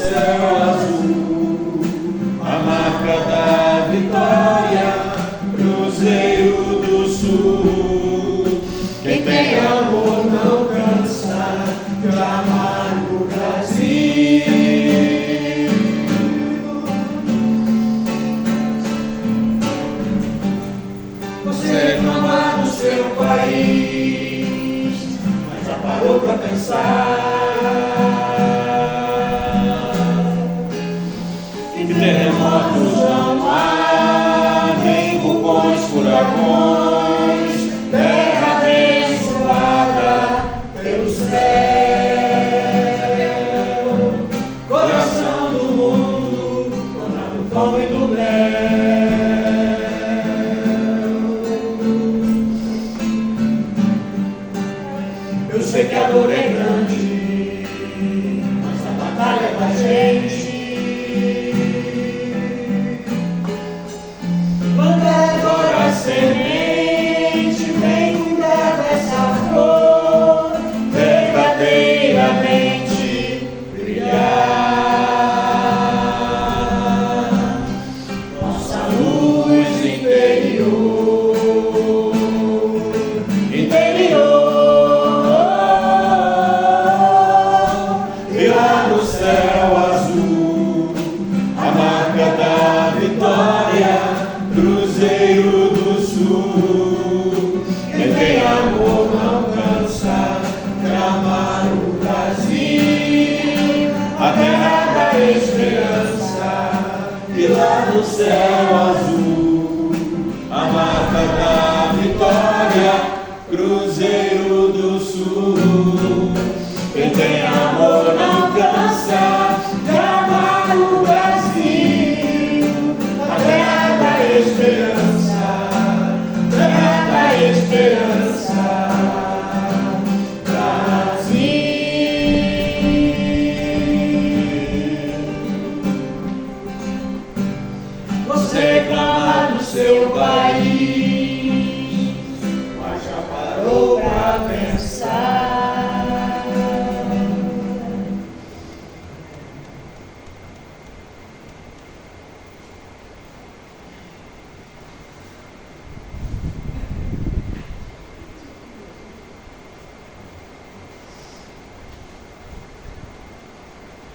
céu azul, a marca da vitória, Cruzeiro do Sul. Quem tem amor não cansa de amar o Brasil. Você reclama do seu país, mas já parou pra pensar que terremotos não há, nem vulcões, furacões, terra abençoada pelo céu, coração do mundo, do pão e do mel. Eu sei que a dor é grande, mas a batalha é da gente. Planta agora a semente, vem cuidar dessa flor, verdadeiramente brilhar. Nossa luz interior, e lá no céu azul, a marca da vitória, Cruzeiro do Sul. Quem tem amor não cansa de amar o Brasil, a terra da esperança. E lá no céu azul, a marca da vitória, Cruzeiro do Sul. Quem tem amor não cansa de amar o Brasil, a terra da esperança, terra da esperança, Brasil. Você reclama do seu país, mas já parou pra pensar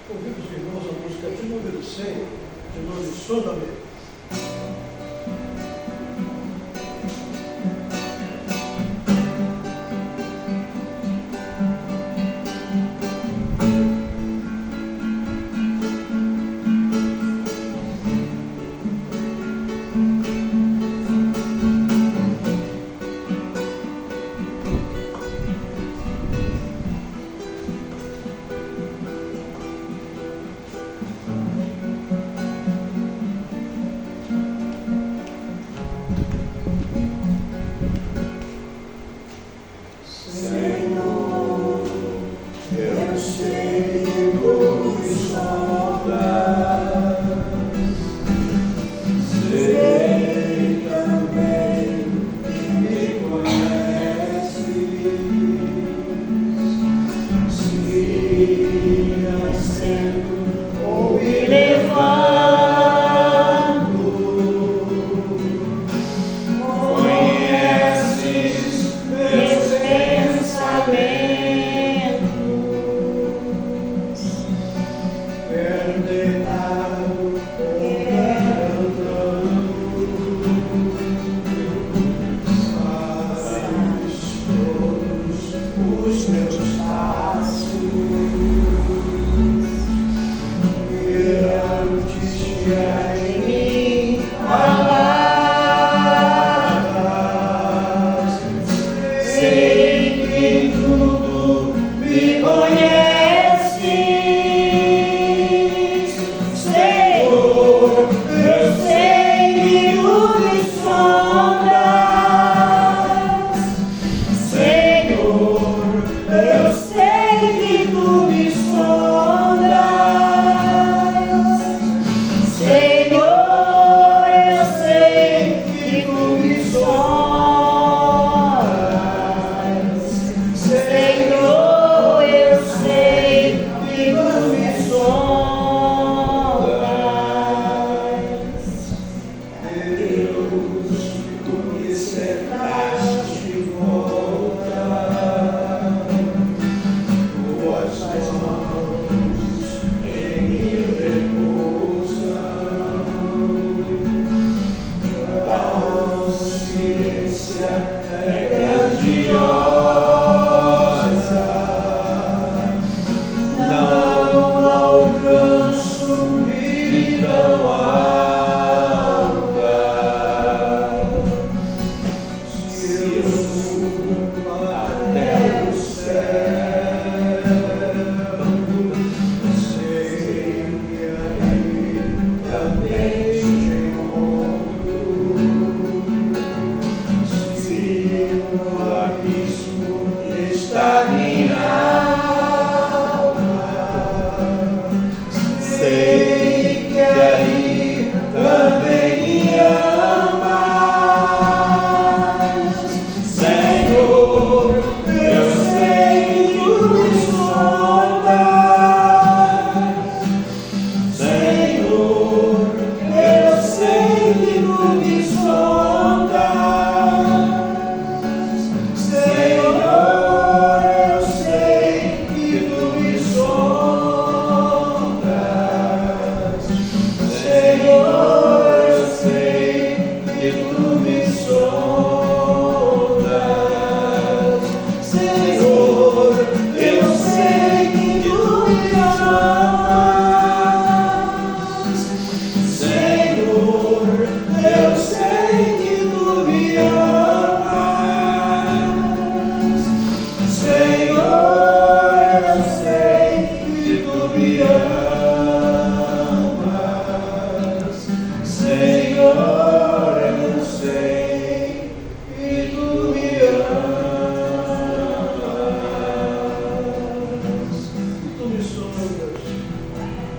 Convido os irmãos a música de número 100, de nome Soname.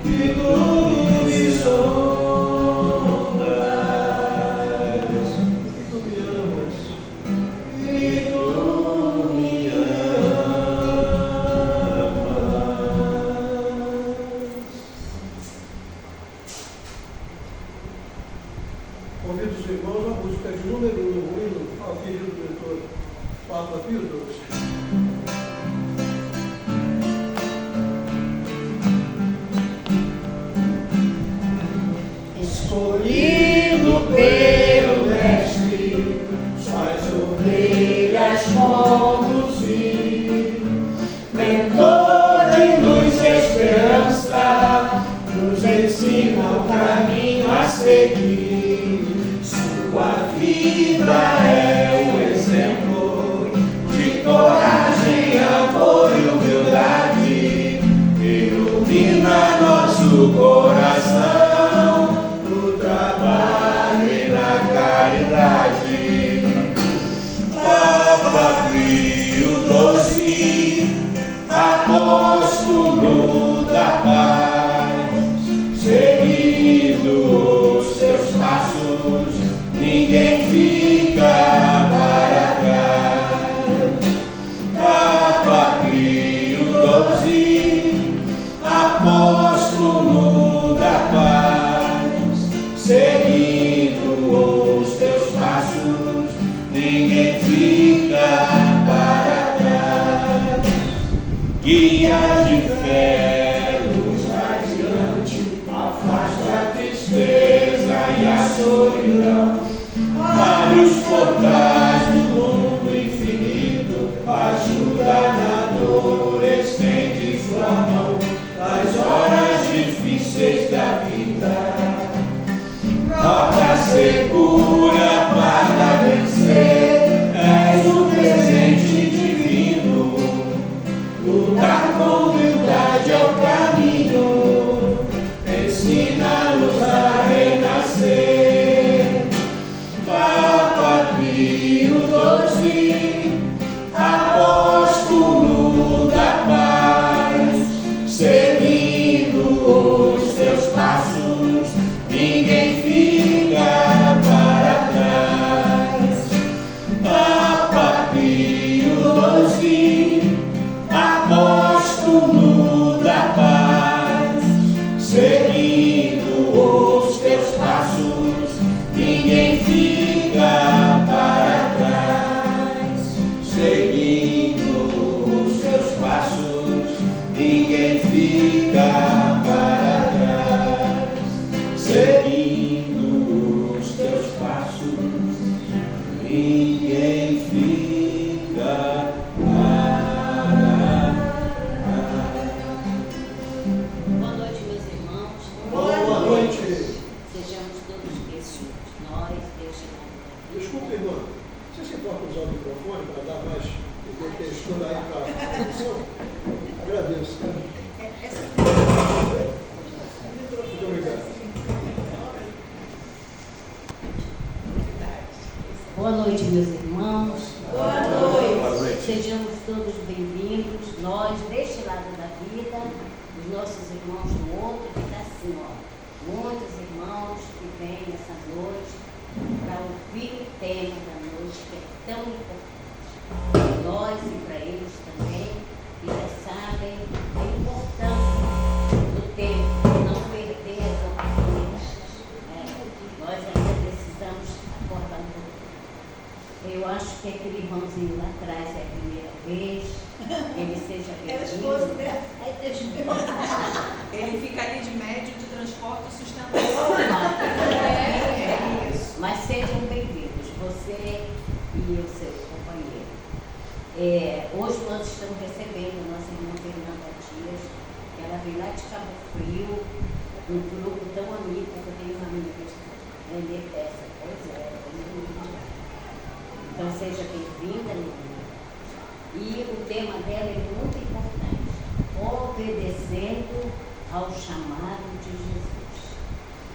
que tu me sondas, que tu me amas, que tu me amas. Convido os irmãos a música de número 1 no hino, aqui do diretor Papa Pio XII. Escolhido pelo Mestre, suas ovelhas conduzir, mentor de luz e esperança, nos ensina o caminho a seguir. Sua vida é um exemplo de coragem, amor e humildade, ilumina nosso coração. Papa Pio XII, apóstolo da paz, seguindo os seus passos, ninguém fica para trás. Papa Pio XII, apóstolo da paz, seguindo os teus passos, ninguém fica para trás. Guia de fé, luz radiante, afasta a tristeza e a solidão. Abre os portais do mundo infinito, ajuda na dor, estende sua mão. Nas horas difíceis da vida, rota segura para vencer. És um presente divino, lutar com humildade é o caminho, ensina-nos a renascer. Papa Pio XII, apóstolo da paz, seguindo os teus passos, ninguém fica para trás. Papa Pio XII, apóstolo da paz, seguindo os teus passos, ninguém fica para trás. Seguindo os teus passos, ninguém fica para trás. Seguindo os teus passos, ninguém fica para trás. Boa noite, meus irmãos. Boa noite. Sejamos todos bênçãos. Nós, Deus te dá. Desculpe, irmã, você se importa usar o microfone para dar mais textura aí para a produção? Agradeço. Muito obrigado. Boa noite, meus irmãos. Boa noite. Boa noite. Sejamos todos bem-vindos. Nós, deste lado da vida, os nossos irmãos do outro, que está assim, ó. Muitos irmãos que vêm nessa noite para ouvir o tema da noite, que é tão importante para nós e para eles também, e já sabem a importância do tempo, não perder as oportunidades. Nós ainda precisamos acordar um pouco. Eu acho que aquele irmãozinho lá atrás é a primeira vez, ele seja É o esposo bem-vindo. dela. Ai, Deus meu. Ele ficaria de médio de transporte sustentável. Mas sejam bem-vindos, você e o seu companheiro. Hoje nós estamos recebendo a nossa irmã Fernanda Dias, que ela veio lá de Cabo Frio, um grupo tão amigo, porque eu tenho uma amiga dessa, pois é, então seja bem-vinda, menina. E o tema dela é muito importante, obedecendo ao chamado de Jesus.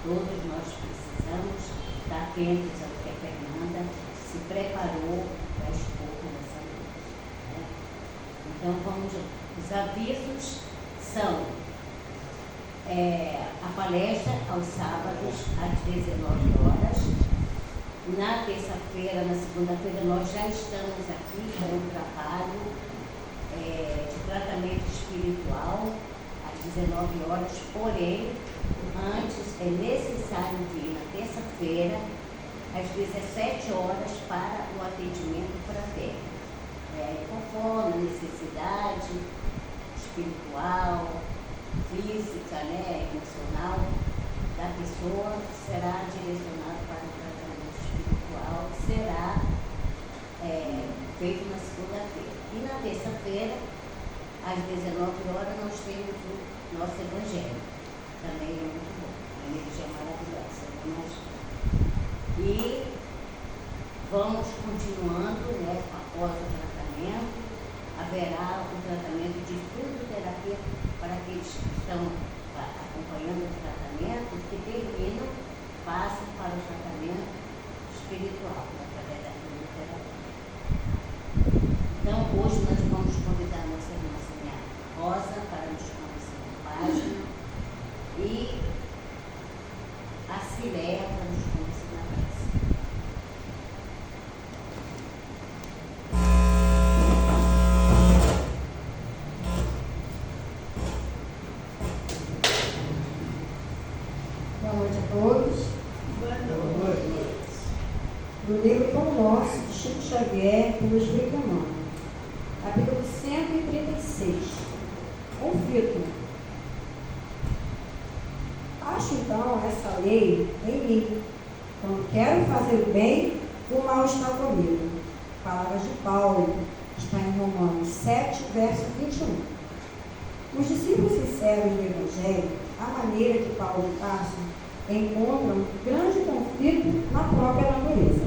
Todos nós precisamos estar atentos ao que a Fernanda se preparou para expor nessa noite, né? Então vamos lá. Os avisos são: a palestra aos sábados, às 19 horas. Na terça-feira, na segunda-feira, nós já estamos aqui com um trabalho de tratamento espiritual, às 19 horas, porém, antes é necessário vir na terça-feira, às 17 horas, para o atendimento fraterno. Conforme a necessidade espiritual, física, emocional da pessoa, será direcionado para o tratamento espiritual, que será feito na segunda-feira. E na terça-feira, às 19 horas, nós temos o nosso Evangelho. Também é muito bom, a energia maravilhosa. E vamos continuando, após o tratamento, haverá o tratamento de fisioterapia para aqueles que estão acompanhando o tratamento, que terminam, passam para o tratamento espiritual, através da fisioterapia. Então, hoje nós vamos convidar a nossa irmã Sônia Rosa para nos conduzir na página e a Cileia para nos conduzir na prece. Boa noite a todos. Boa noite. Do livro Pão Nosso, de Chico Xavier, pelo Espírito Emmanuel. Capítulo 136. Conflito. Acho então essa lei em mim. Quando quero fazer o bem, o mal está comigo. Palavras de Paulo, está em Romanos 7, verso 21. Os discípulos sinceros do Evangelho, à maneira de Paulo de Tarso, encontram grande conflito na própria natureza.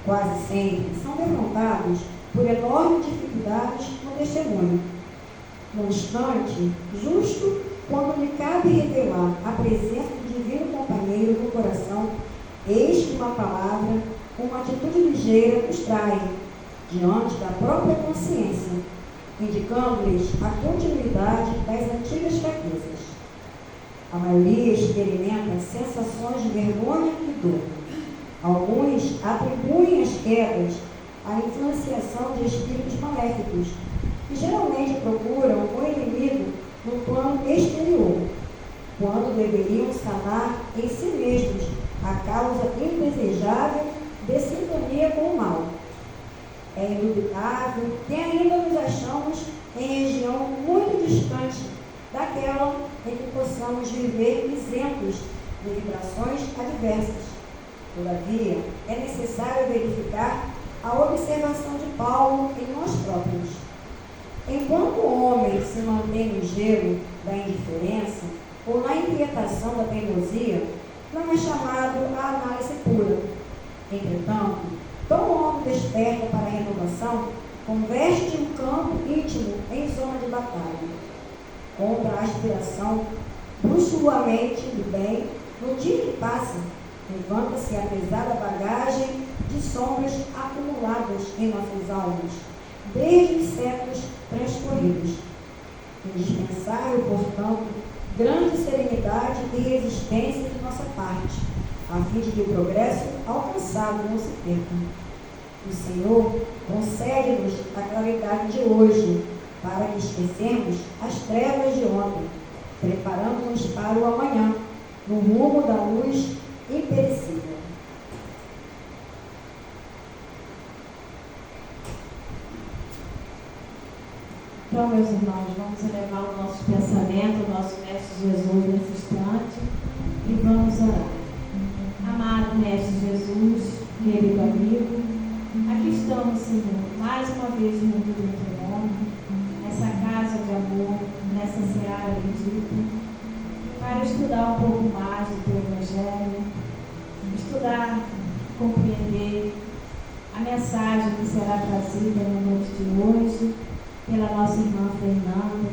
Quase sempre são defrontados por enormes dificuldades no testemunho. No instante, justo quando lhe cabe revelar a presença do divino companheiro no coração, eis que uma palavra, uma atitude ligeira os trai diante da própria consciência, indicando-lhes a continuidade das antigas fraquezas. A maioria experimenta sensações de vergonha e dor. Alguns atribuem as quedas à influenciação de espíritos maléficos, que geralmente procuram o inimigo no plano exterior, quando deveriam sanar em si mesmos a causa indesejável de sintonia com o mal. É indubitável que ainda nos achamos em região muito distante daquela em que possamos viver isentos de vibrações adversas. Todavia, é necessário verificar a observação de Paulo em nós próprios. Enquanto o homem se mantém no gelo da indiferença ou na inquietação da teimosia, não é chamado à análise pura. Entretanto, tão logo desperta para a renovação, converte um campo íntimo em zona de batalha. Contra a aspiração, luxuosamente do bem, no dia que passa, levanta-se a pesada bagagem de sombras acumuladas em nossas almas, desde os séculos transcorridos. Indispensável, portanto, grande serenidade e resistência de nossa parte, a fim de que o progresso alcançado não se perca. O Senhor concede-nos a claridade de hoje, para que esquecemos as trevas de ontem, preparando-nos para o amanhã, no rumo da luz imperecível. Então, meus irmãos, vamos elevar o nosso pensamento, o nosso Mestre Jesus nesse instante e vamos orar. Amado Mestre Jesus, querido amigo, aqui estamos, Senhor, mais uma vez junto do teu nome, nessa casa de amor, nessa seara bendita, para estudar um pouco mais do teu Evangelho, estudar, compreender a mensagem que será trazida na noite de hoje pela nossa irmã Fernanda,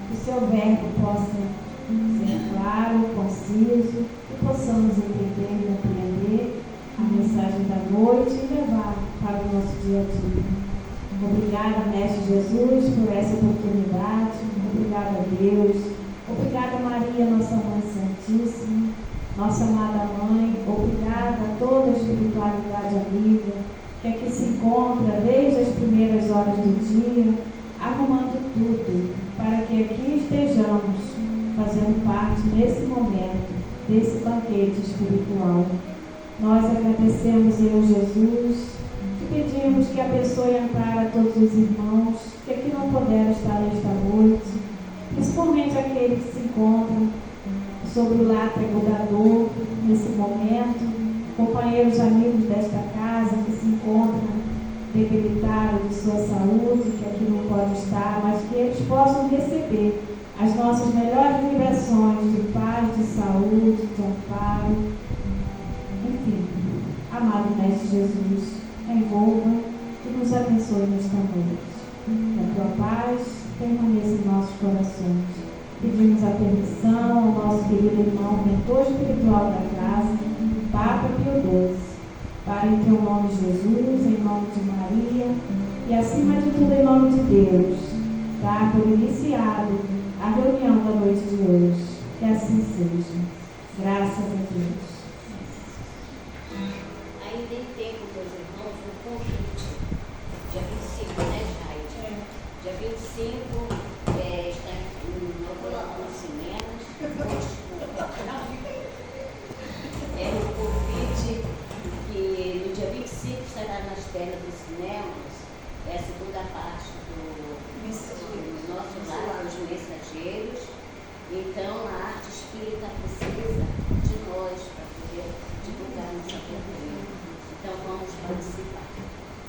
que o seu verbo possa ser claro, conciso, e possamos entender e compreender a mensagem da noite e levar para o nosso dia a dia. Obrigada, Mestre Jesus, por essa oportunidade. Obrigada a Deus Obrigada, Maria, nossa Mãe Santíssima, nossa amada Mãe. Obrigada a toda a espiritualidade amiga que aqui se encontra desde as primeiras horas do dia, arrumando tudo para que aqui estejamos fazendo parte nesse momento, desse banquete espiritual. Nós agradecemos, eu, Jesus, te pedimos que abençoe e ampare a todos os irmãos que aqui não puderam estar nesta noite, principalmente aqueles que se encontram sobre o látego da dor nesse momento, companheiros amigos desta casa que se encontram debilitados de sua saúde, que aqui não podem estar, mas que eles possam receber as nossas melhores vibrações de paz, de saúde, de amparo. Enfim, amado Mestre Jesus, envolva e nos abençoe nesta noite. Que a tua paz permaneça em nossos corações. Pedimos a permissão ao nosso querido irmão, mentor espiritual da casa, Papa Pio XII, para em teu nome Jesus, em nome de Maria e acima de tudo em nome de Deus, dar por iniciado a reunião da noite de hoje. Que assim seja. Graças a Deus. Ainda tem tempo, meus irmãos, um convite. Dia 25, né, Jaide? Dia 25 está inaugurando nos cinemas. É um convite que no dia 25 estará nas telas dos cinemas. É a segunda parte do nosso lar, os mensageiros. Então, a arte espírita precisa de nós para poder divulgar nossa cultura. Então, vamos participar.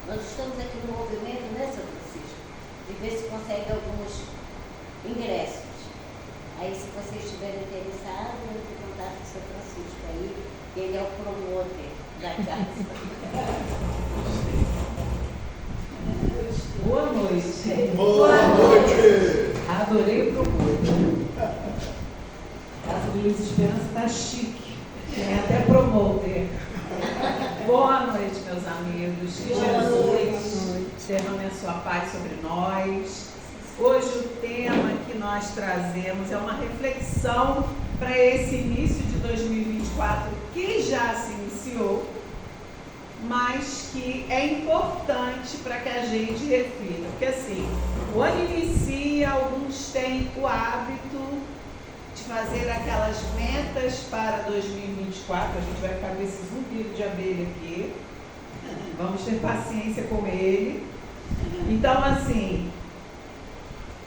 Nós estamos aqui no movimento, né, São Francisco? De ver se consegue alguns ingressos. Aí, se vocês estiverem interessados, eu vou contato com o São Francisco aí, ele é o promotor da casa. Boa noite. Boa noite. Adorei o promotor. Casa de Luz e Esperança está chique. Tem até promoter. Boa noite, meus amigos. Que Jesus derrame a sua paz sobre nós. Hoje o tema que nós trazemos é uma reflexão para esse início de 2024 que já se iniciou, mas que é importante para que a gente reflita. Porque assim, o ano inicia, alguns têm o hábito de fazer aquelas metas para 2024. A gente vai ficar com esse zumbido de abelha aqui. Vamos ter paciência com ele. Então, assim,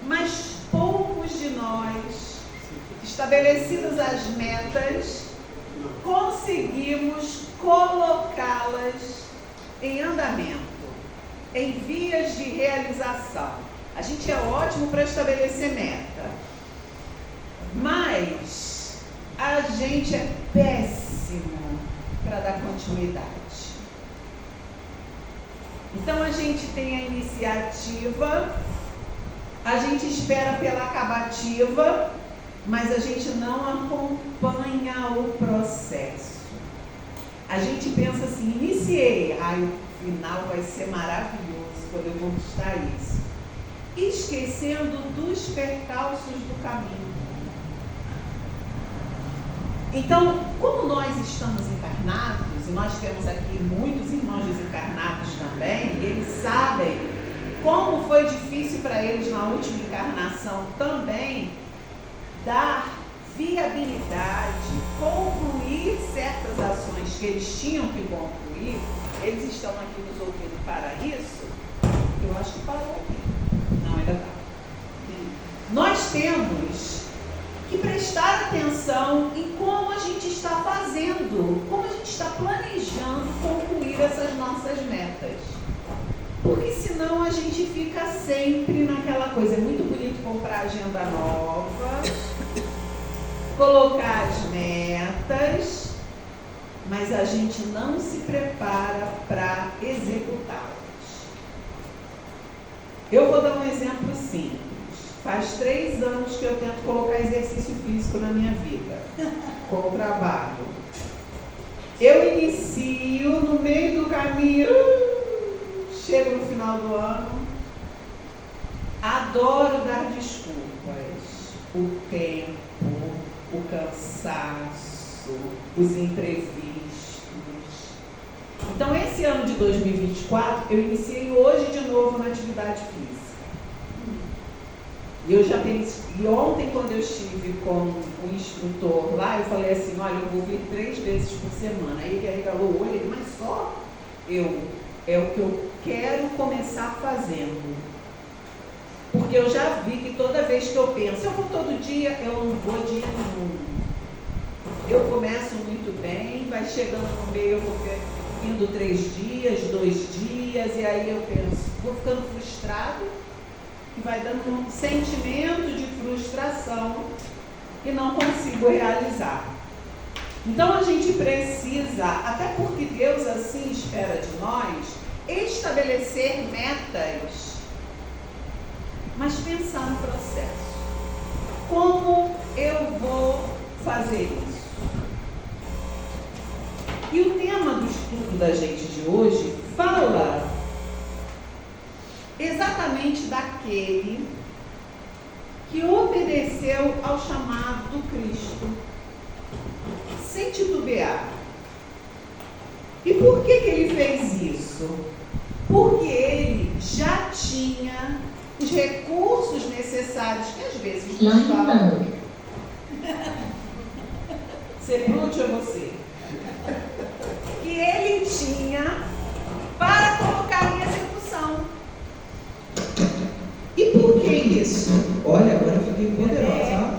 mas poucos de nós, estabelecidas as metas, conseguimos colocá-las em andamento, em vias de realização. A gente é ótimo para estabelecer meta, mas a gente é péssimo para dar continuidade. Então a gente tem a iniciativa, a gente espera pela acabativa, mas a gente não acompanha o processo. A gente pensa assim, iniciei, o final vai ser maravilhoso quando eu conquistar isso. Esquecendo dos percalços do caminho. Então, como nós estamos encarnados, e nós temos aqui muitos irmãos desencarnados também, e eles sabem como foi difícil para eles na última encarnação também dar viabilidade, concluir certas ações que eles tinham que concluir. Eles estão aqui nos ouvindo para isso? Eu acho que parou aqui. Não, ainda está. Nós temos que prestar atenção em como a gente está fazendo, como a gente está planejando concluir essas nossas metas. Porque senão a gente fica sempre naquela coisa. É muito bonito comprar agenda nova, colocar as metas, mas a gente não se prepara para executá-las. Eu vou dar um exemplo simples. Faz 3 anos que eu tento colocar exercício físico na minha vida, com o trabalho. Eu inicio, no meio do caminho, chego no final do ano, adoro dar desculpas. o tempo, o cansaço, os imprevistos. Então, esse ano de 2024, eu iniciei hoje de novo na atividade física. E eu já pensei, e ontem, quando eu estive com o instrutor lá, eu falei assim, olha, eu vou vir 3 vezes por semana. Aí ele arregalou o olho, ele, mas só é o que eu quero começar fazendo. Porque eu já vi que toda vez que eu penso, eu vou todo dia, eu não vou dia nenhum. Eu começo muito bem, vai chegando no meio, eu vou indo 3 dias, 2 dias, e aí eu penso, vou ficando frustrado, e vai dando um sentimento de frustração e não consigo realizar. Então a gente precisa, até porque Deus assim espera de nós, estabelecer metas, mas pensar no processo. Como eu vou fazer isso? E o tema do estudo da gente de hoje fala exatamente daquele que obedeceu ao chamado do Cristo, sem titubear. E por que ele fez isso? Porque ele já tinha os recursos necessários, que às vezes nos falam. Ser bruto é você. Que ele tinha para colocar em execução. E por que isso? Olha, agora eu fiquei poderosa.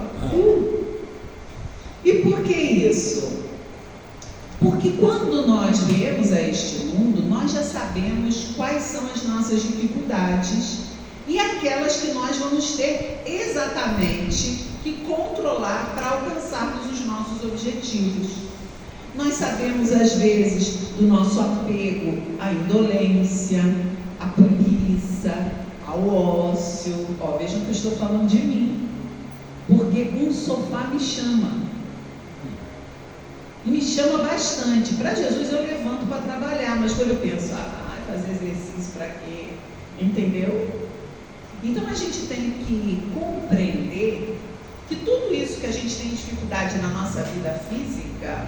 E por que isso? Porque quando nós viemos a este mundo, nós já sabemos quais são as nossas dificuldades e aquelas que nós vamos ter exatamente que controlar para alcançarmos os nossos objetivos. Nós sabemos, às vezes, do nosso apego à indolência, à preguiça, ao ócio. Vejam que eu estou falando de mim, porque um sofá me chama. E me chama bastante. Para Jesus eu levanto para trabalhar, mas quando eu penso, fazer exercício para quê? Entendeu? Então a gente tem que compreender que tudo isso que a gente tem dificuldade na nossa vida física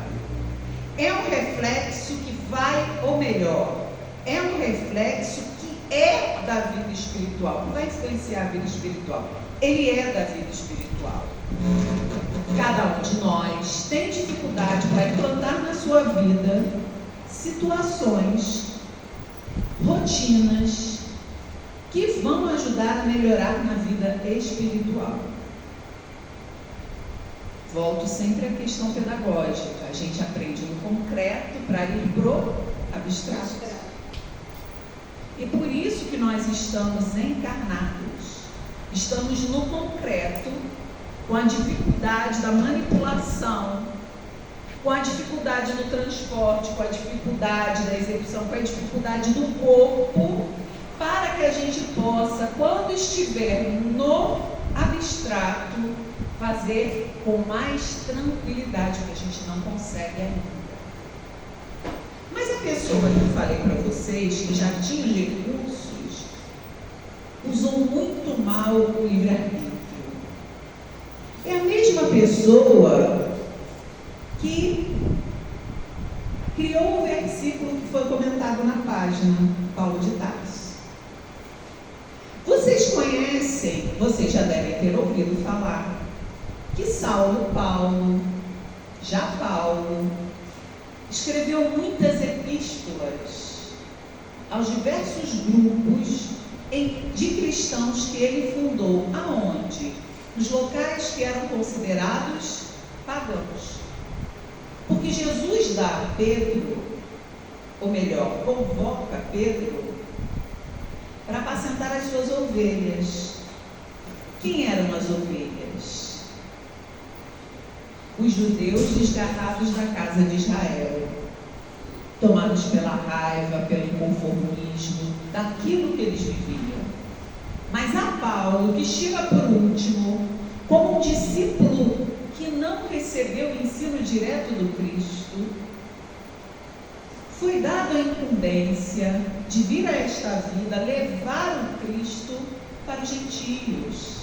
é um reflexo que vai, ou melhor, é um reflexo que é da vida espiritual. Não vai influenciar a vida espiritual. Ele é da vida espiritual. Cada um de nós tem dificuldade para implantar na sua vida situações, rotinas que vão ajudar a melhorar na vida espiritual. Volto sempre à questão pedagógica. A gente aprende no concreto para ir pro abstrato. E por isso que nós estamos encarnados. Estamos no concreto, com a dificuldade da manipulação, com a dificuldade do transporte, com a dificuldade da execução, com a dificuldade do corpo, para que a gente possa, quando estiver no abstrato, fazer com mais tranquilidade, que a gente não consegue ainda. Mas a pessoa que eu falei para vocês, que já tinha os recursos, usou muito mal o livre-arbítrio. É a mesma pessoa que criou o versículo que foi comentado na página, Paulo de Tarso. Vocês conhecem, vocês já devem ter ouvido falar, que Paulo, escreveu muitas epístolas aos diversos grupos de cristãos que ele fundou. Aonde? Nos locais que eram considerados pagãos. Porque Jesus dá a Pedro, ou melhor, convoca Pedro para apacentar as suas ovelhas. Quem eram as ovelhas? Os judeus desgarrados da casa de Israel, tomados pela raiva, pelo inconformismo, daquilo que eles viviam. Mas a Paulo, que chega por último, como um discípulo que não recebeu o ensino direto do Cristo, foi dado a incumbência de vir a esta vida levar o Cristo para os gentios.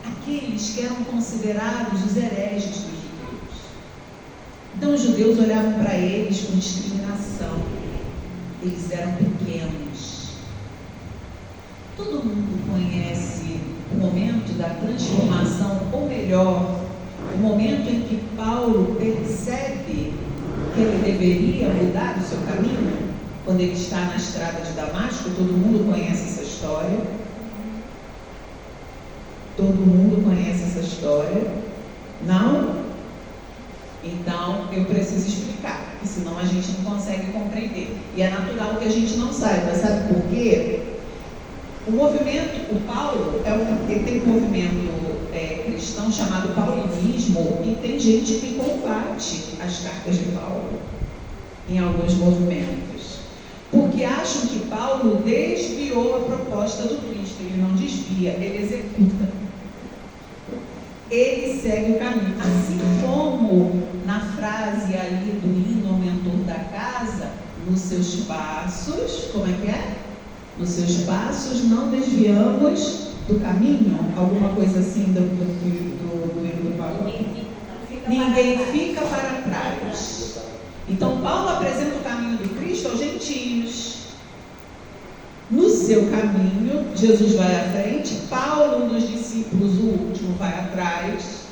aqueles que eram considerados os hereges dos judeus. Então os judeus olhavam para eles com discriminação. Eles eram pequenos. Todo mundo conhece o momento da transformação, ou melhor, o momento em que Paulo percebe que ele deveria mudar o seu caminho, quando ele está na estrada de Damasco. Todo mundo conhece essa história. Todo mundo conhece essa história? Não? Então, eu preciso explicar, porque senão a gente não consegue compreender. E é natural que a gente não saiba, sabe por quê? O movimento, o Paulo, ele tem um movimento cristão chamado paulinismo, e tem gente que combate as cartas de Paulo em alguns movimentos, porque acham que Paulo desviou a proposta do Cristo. Ele não desvia, ele executa. Ele segue o caminho. Assim como na frase ali do hino ao mentor da casa, nos seus passos, como é que é? Nos seus passos não desviamos do caminho, alguma coisa assim do hino do Paulo. Ninguém fica para trás. Então Paulo apresenta o caminho do Cristo aos gentios. No seu caminho, Jesus vai à frente, Paulo, um dos discípulos, o último, vai atrás.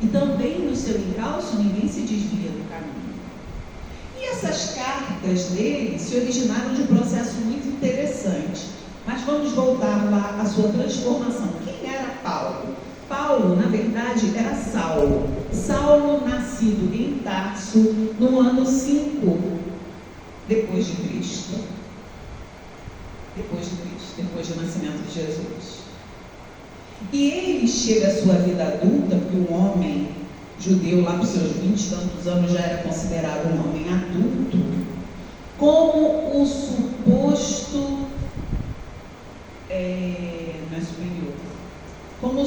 E também no seu encalço, ninguém se desvia do caminho. E essas cartas dele se originaram de um processo muito interessante. Mas vamos voltar lá à sua transformação. Quem era Paulo? Paulo, na verdade, era Saulo. Saulo, nascido em Tarso, no ano 5 depois de Cristo. Depois do nascimento de Jesus. E ele chega à sua vida adulta, porque um homem judeu lá para os seus 20 e tantos anos já era considerado um homem adulto, como o suposto, não é superior, como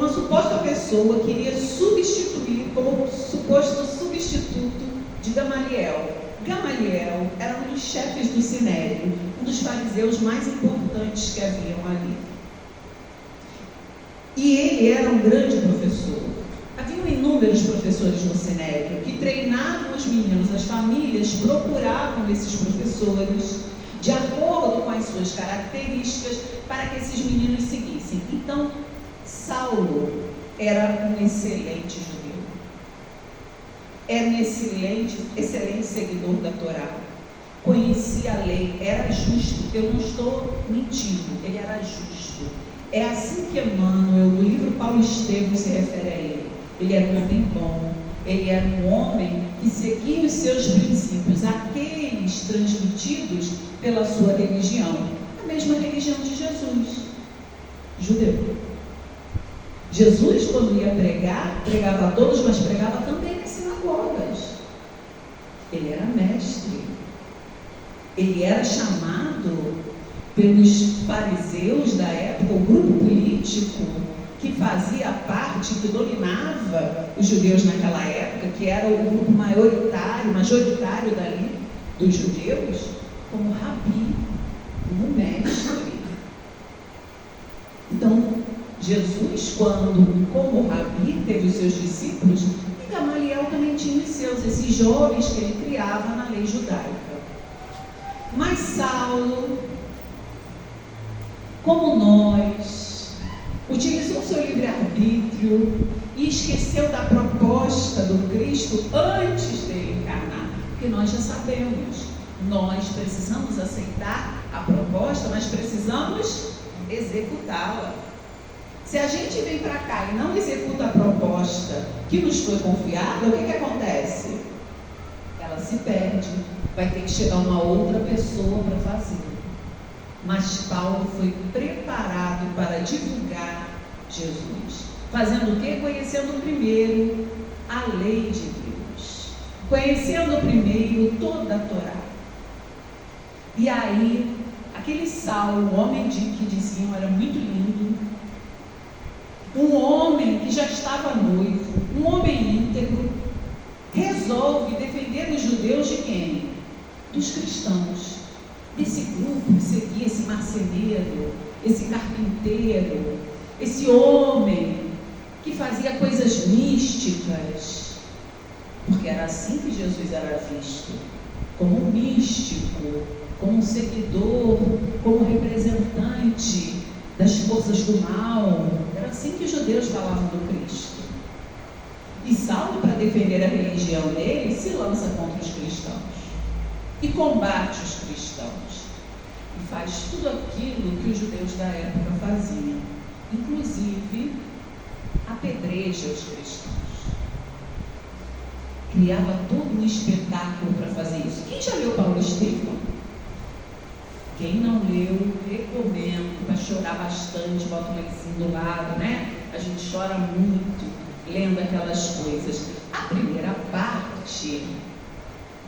a suposta pessoa que iria substituir, como o suposto substituto de Gamaliel. Gamaliel era um dos chefes do Sinédrio, um dos fariseus mais importantes que haviam ali. E ele era um grande professor. Haviam inúmeros professores no Sinédrio que treinavam os meninos. As famílias procuravam esses professores de acordo com as suas características para que esses meninos seguissem. Então, Saulo era um excelente judeu. Era um excelente seguidor da Torá. Conhecia a lei, era justo. Eu não estou mentindo, ele era justo. É assim que Emmanuel, no livro Paulo Estevam, se refere a ele. Ele era um homem bom, ele era um homem que seguia os seus princípios, aqueles transmitidos pela sua religião, a mesma religião de Jesus, judeu. Jesus, quando ia pregar, pregava a todos, mas pregava também nas sinagogas. Ele era mestre. Ele era chamado pelos fariseus da época, o grupo político que fazia parte, que dominava os judeus naquela época, que era o grupo majoritário dali, dos judeus, como rabi, como mestre. Então, Jesus, como rabi, teve os seus discípulos, e Gamaliel também tinha os seus, esses jovens que ele criava na lei judaica. Mas Saulo, como nós, utilizou seu livre-arbítrio e esqueceu da proposta do Cristo antes dele encarnar, porque nós já sabemos, nós precisamos aceitar a proposta, mas precisamos executá-la. Se a gente vem para cá e não executa a proposta que nos foi confiada, o que acontece? Ela se perde, vai ter que chegar uma outra pessoa para fazer. Mas Paulo foi preparado para divulgar Jesus. Fazendo o quê? Conhecendo primeiro a lei de Deus. Conhecendo primeiro toda a Torá. E aí, aquele Saulo, o homem que diziam era muito lindo, um homem que já estava noivo, um homem íntegro, resolve defender os judeus de quem? Dos cristãos. Desse grupo que seguia esse marceneiro, esse carpinteiro, esse homem que fazia coisas místicas, porque era assim que Jesus era visto, como um místico, como um seguidor, como representante das forças do mal. Era assim que os judeus falavam do Cristo. E Saulo, para defender a religião dele, se lança contra os cristãos e combate os cristãos e faz tudo aquilo que os judeus da época faziam, inclusive apedreja os cristãos. Criava todo um espetáculo para fazer isso. Quem já leu Paulo Estevão? Quem não leu, recomendo, para chorar bastante, bota um lencinho do lado, né? A gente chora muito lendo aquelas coisas. A primeira parte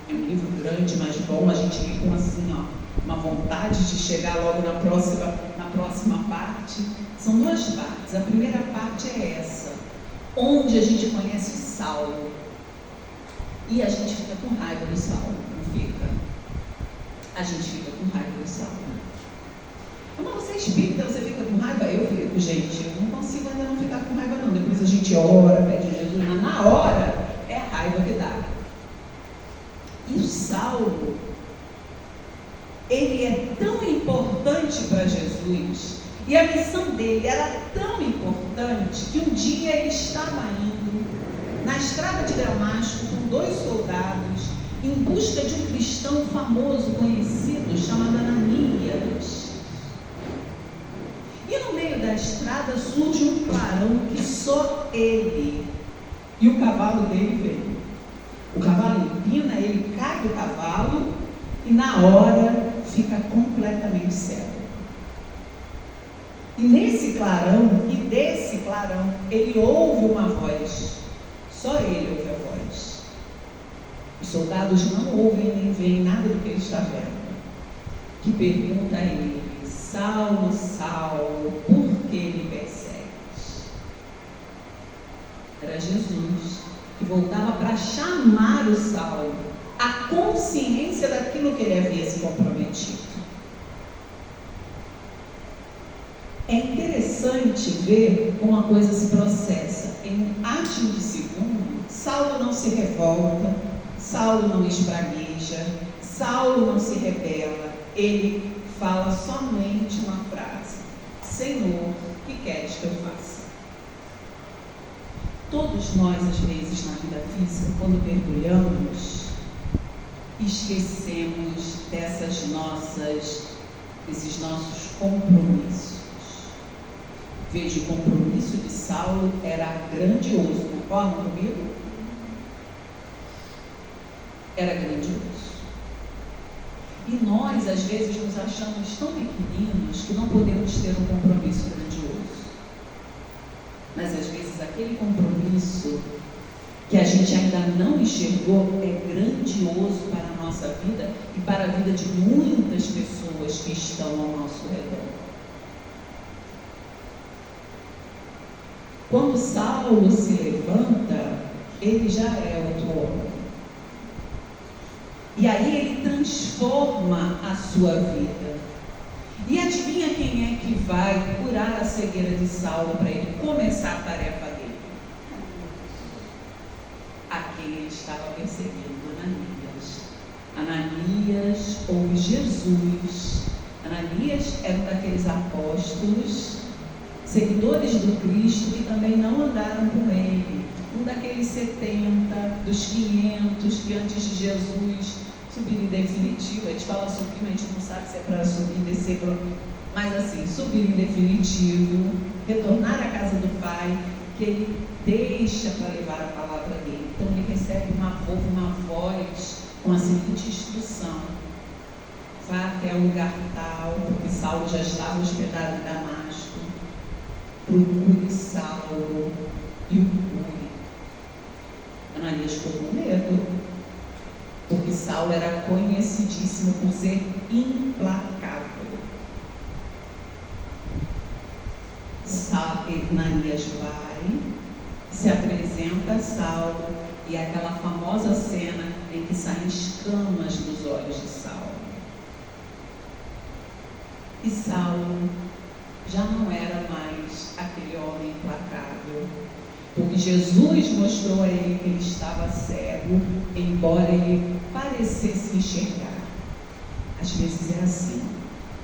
é um livro grande, mas bom, a gente lê com assim, ó, uma vontade de chegar logo na próxima parte. São duas partes. A primeira parte é essa, onde a gente conhece Saulo. E a gente fica com raiva do Saulo, não fica? A gente fica com raiva do Saulo. Mas você é espírita, você fica com raiva? Eu fico, gente, eu não consigo ainda não ficar com raiva não. Depois a gente ora, pede a Jesus, mas na hora é a raiva que dá. E o Saulo, ele é tão importante para Jesus, e a missão dele era tão importante, que um dia ele estava indo na estrada de Damasco com 2 soldados em busca de um cristão famoso, conhecido, chamado Ananias. E no meio da estrada surge um clarão que só ele e o cavalo dele veio. O cavalo empina, ele cai do cavalo e na hora fica completamente cego. E nesse clarão, desse clarão, ele ouve uma voz. Só ele ouve a voz. Os soldados não ouvem nem veem nada do que ele está vendo. Que pergunta a ele: Saulo, Saulo, por que me persegues? Era Jesus que voltava para chamar o Saulo à consciência daquilo que ele havia se comprometido. É interessante ver como a coisa se processa. Em um átimo de segundo, Saulo não se revolta, Saulo não espragueja, Saulo não se rebela. Ele fala somente uma frase: Senhor, o que queres que eu faça? Todos nós, às vezes, na vida física, quando mergulhamos, esquecemos desses nossos compromissos. Veja, o compromisso de Saulo era grandioso. Concordam comigo? Era grandioso. E nós, às vezes, nos achamos tão pequeninos que não podemos ter um compromisso grandioso. Mas, às vezes, aquele compromisso que a gente ainda não enxergou é grandioso para a nossa vida e para a vida de muitas pessoas que estão ao nosso redor. Quando Saulo se levanta, ele já é outro homem. E aí ele transforma a sua vida. E adivinha quem é que vai curar a cegueira de Saulo para ele começar a tarefa dele? A quem ele estava perseguindo, Ananias. Ananias ouve Jesus. Ananias era um daqueles apóstolos, seguidores do Cristo, que também não andaram com ele. Um daqueles 70, dos 500 que antes de Jesus subir em definitivo, a gente fala subir, mas a gente não sabe se é para subir, descer, mas assim, subir em definitivo, retornar à casa do Pai, que ele deixa para levar a palavra dele. Então ele recebe uma voz com a seguinte instrução: vá até o lugar tal, porque Saulo já estava hospedado em Damasco, procure Saulo e o cure. Ananias ficou com medo, porque Saulo era conhecidíssimo por ser implacável. Ananias vai, se apresenta a Saulo, e é aquela famosa cena em que saem escamas dos olhos de Saulo. E Saulo já não era mais aquele homem implacável. Porque Jesus mostrou a ele que ele estava cego, embora ele parecesse enxergar. Às vezes é assim.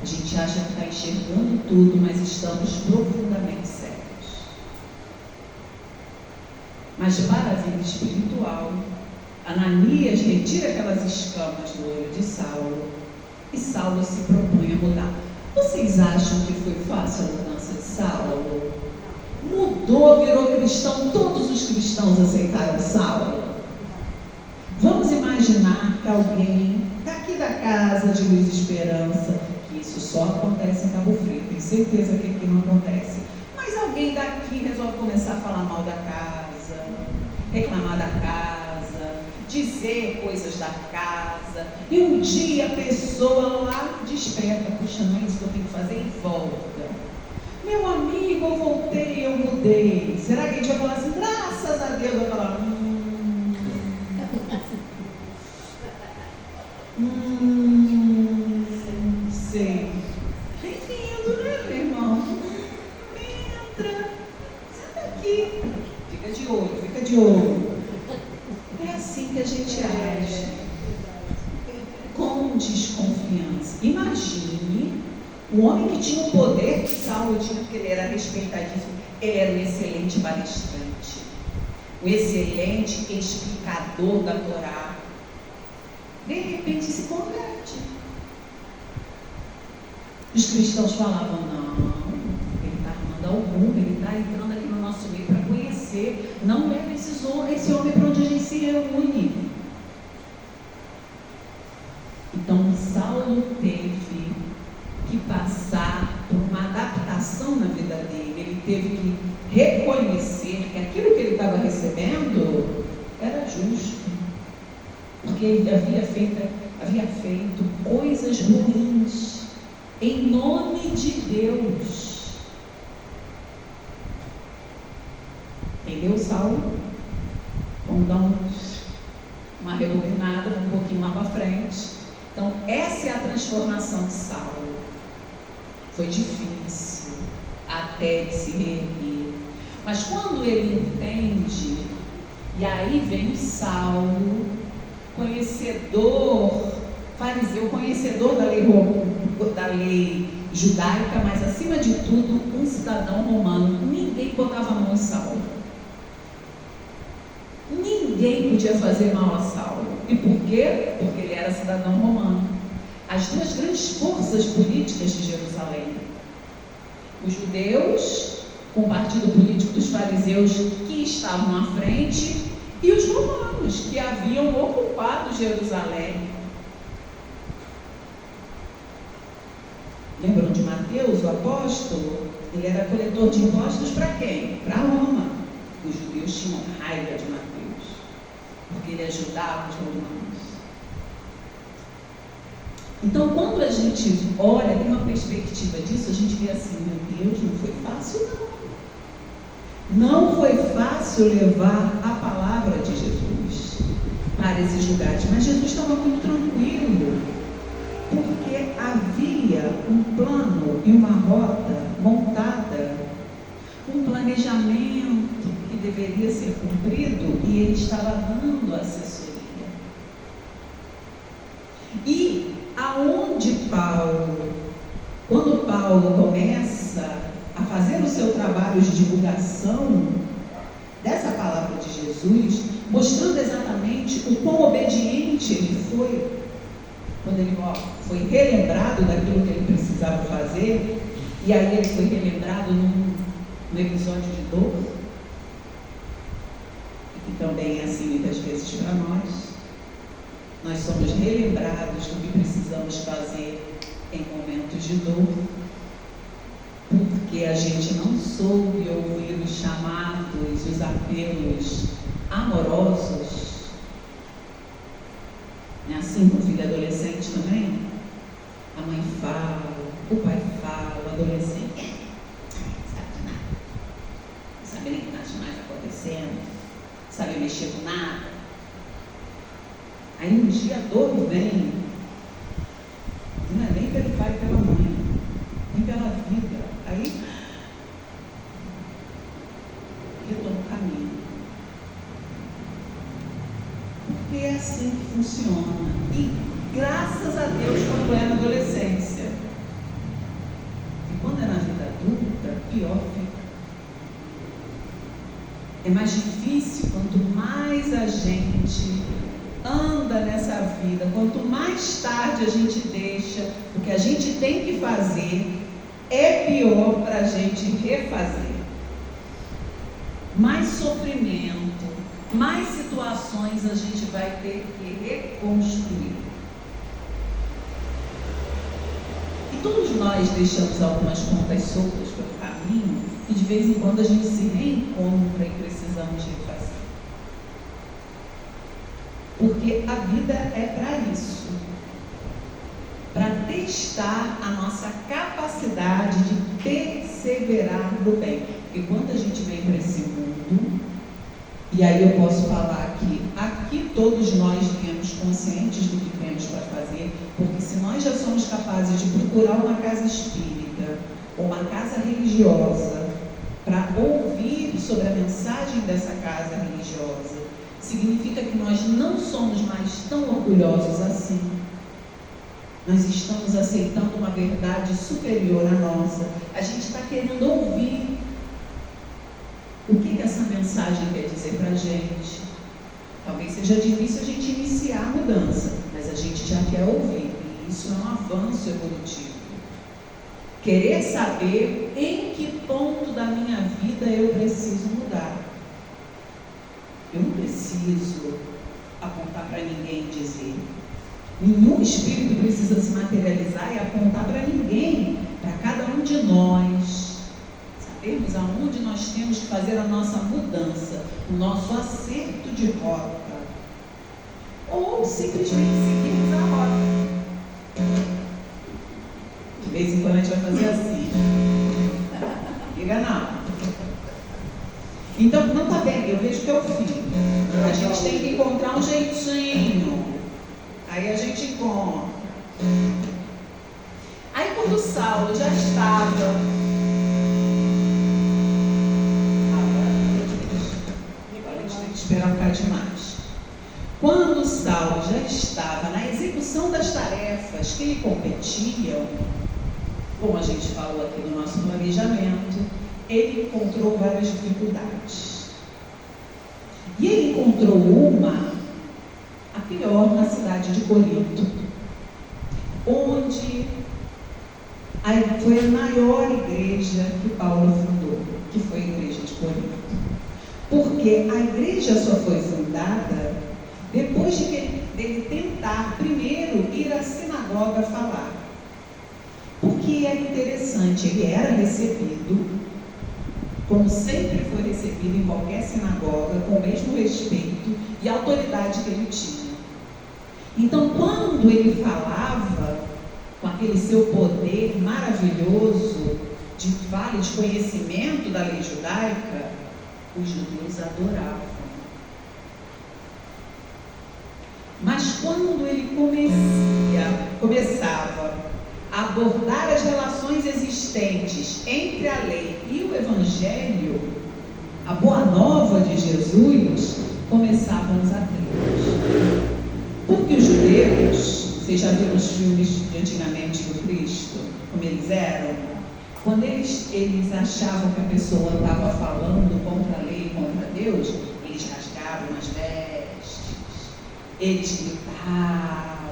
A gente acha que está enxergando tudo, mas estamos profundamente cegos. Mas para a vida espiritual, Ananias retira aquelas escamas do olho de Saulo e Saulo se propõe a mudar. Vocês acham que foi fácil a mudança de Saulo? Mudou, virou cristão, todos os cristãos aceitaram Saulo. Vamos imaginar que alguém daqui da casa de Luiz Esperança, que isso só acontece em Cabo Frio, tenho certeza que aqui não acontece, mas alguém daqui resolve começar a falar mal da casa, reclamar da casa, dizer coisas da casa, e um dia a pessoa lá desperta, puxa, não é isso que eu tenho que fazer, e volta. Meu amigo, eu voltei, eu mudei. Será que a gente vai falar assim, graças a Deus, vai falar, sei. Bem-vindo, né, meu irmão? Entra, senta aqui. Fica de olho, fica de olho. É assim que a gente age. Com desconfiança. Imagine o homem que tinha o poder que Saulo tinha, porque ele era respeitadíssimo. Ele era um excelente palestrante, um excelente explicador da Torá. De repente se converte. Os cristãos falavam, não, ele está arrumando algum, ele está entrando aqui no nosso meio para conhecer, não leva esse homem para onde a gente se reúne. Então Saulo teve que passar por uma adaptação na vida dele. Ele teve que reconhecer que aquilo que ele estava recebendo era justo, porque ele havia feito coisas ruins em nome de Deus. Entendeu, Saulo? Vamos dar uma rebobinada um pouquinho lá para frente. Então, essa é a transformação de Saulo. Foi difícil até ele se reerguer. Mas quando ele entende, e aí vem Saulo, conhecedor, fariseu, conhecedor da lei judaica, mas acima de tudo, um cidadão romano. Ninguém botava a mão em Saulo. Ninguém podia fazer mal a Saulo. E por quê? Porque ele era cidadão romano. As duas grandes forças políticas de Jerusalém, os judeus, com o partido político dos fariseus que estavam à frente, e os romanos, que haviam ocupado Jerusalém. Lembram de Mateus, o apóstolo? Ele era coletor de impostos para quem? Para Roma. Os judeus tinham raiva de Mateus, porque ele ajudava os romanos. Então, quando a gente olha, tem uma perspectiva disso, a gente vê assim, meu Deus, não foi fácil não. Não foi fácil levar a palavra de Jesus para esses lugares, mas Jesus estava muito tranquilo, porque havia um plano e uma rota montada, um planejamento que deveria ser cumprido, e ele estava dando assessoria. E aonde quando Paulo começa a fazer o seu trabalho de divulgação dessa palavra de Jesus, mostrando exatamente o quão obediente ele foi, quando ele foi relembrado daquilo que ele precisava fazer, e aí ele foi relembrado no episódio de dor, que também é assim muitas vezes para nós. Nós somos relembrados do que precisamos fazer em momentos de dor, porque a gente não soube ouvir os chamados, os apelos amorosos. É assim com o filho adolescente também? A mãe fala, o pai fala, o adolescente não sabe de nada, não sabe nem o que está mais acontecendo, não sabe mexer com nada. Aí um dia a dor vem, não é nem pelo pai e pela mãe, nem pela vida. Aí Porque é assim que funciona. E graças a Deus quando é na adolescência. E quando é na vida adulta, pior fica. É mais difícil quanto mais a gente anda nessa vida, quanto mais tarde a gente deixa o que a gente tem que fazer, é pior para a gente refazer. Mais sofrimento, mais situações a gente vai ter que reconstruir. E todos nós deixamos algumas pontas soltas pelo caminho e de vez em quando a gente se reencontra e precisamos refazer. Porque a vida é para isso, para testar a nossa capacidade de perseverar no bem. Porque quando a gente vem para esse mundo, e aí eu posso falar que aqui todos nós viemos conscientes do que temos para fazer, porque se nós já somos capazes de procurar uma casa espírita, ou uma casa religiosa, para ouvir sobre a mensagem dessa casa religiosa, significa que nós não somos mais tão orgulhosos assim. Nós estamos aceitando uma verdade superior à nossa. A gente está querendo ouvir o que essa mensagem quer dizer para a gente. Talvez seja difícil a gente iniciar a mudança, mas a gente já quer ouvir. E isso é um avanço evolutivo. Querer saber em que ponto da minha vida eu preciso mudar. Eu não preciso apontar para ninguém e dizer. Nenhum espírito precisa se materializar e apontar para ninguém, para cada um de nós. Sabermos aonde nós temos que fazer a nossa mudança, o nosso acerto de rota. Ou simplesmente seguirmos a rota. De vez em quando a gente vai fazer assim. Liga não. Então, não está bem, eu vejo que é o fim. A gente tem que encontrar um jeitinho. Aí a gente encontra. Aí quando Saulo já estava. Agora a gente tem que esperar um bocadinho mais. Quando Saulo já estava na execução das tarefas que lhe competiam, como a gente falou aqui no nosso planejamento, ele encontrou várias dificuldades. E ele encontrou uma, a pior, na cidade de Corinto, onde foi a maior igreja que Paulo fundou, que foi a igreja de Corinto. Porque a igreja só foi fundada depois de ele tentar primeiro ir à sinagoga falar. Porque era interessante, ele era recebido, como sempre foi recebido em qualquer sinagoga, com o mesmo respeito e autoridade que ele tinha. Então, quando ele falava, com aquele seu poder maravilhoso de fala e de conhecimento da lei judaica, os judeus adoravam. Mas quando ele começava a abordar as relações existentes entre a lei e o Evangelho, a boa nova de Jesus, começavam os atritos. Porque os judeus, vocês já viram os filmes de antigamente do Cristo, como eles eram? Quando eles achavam que a pessoa estava falando contra a lei e contra Deus, eles rasgavam as vestes, eles gritavam,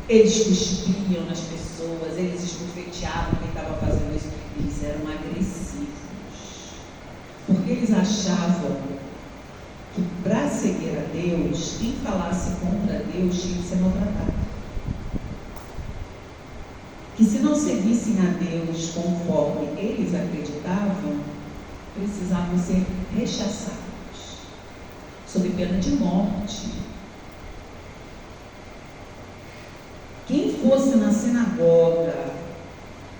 eles cuspiam nas pessoas, eles esbofeteavam quem estava fazendo isso. Eles eram agressivos, porque eles achavam que para seguir a Deus, quem falasse contra Deus tinha que ser maltratado. Que se não seguissem a Deus conforme eles acreditavam, precisavam ser rechaçados, sob pena de morte. Quem fosse na sinagoga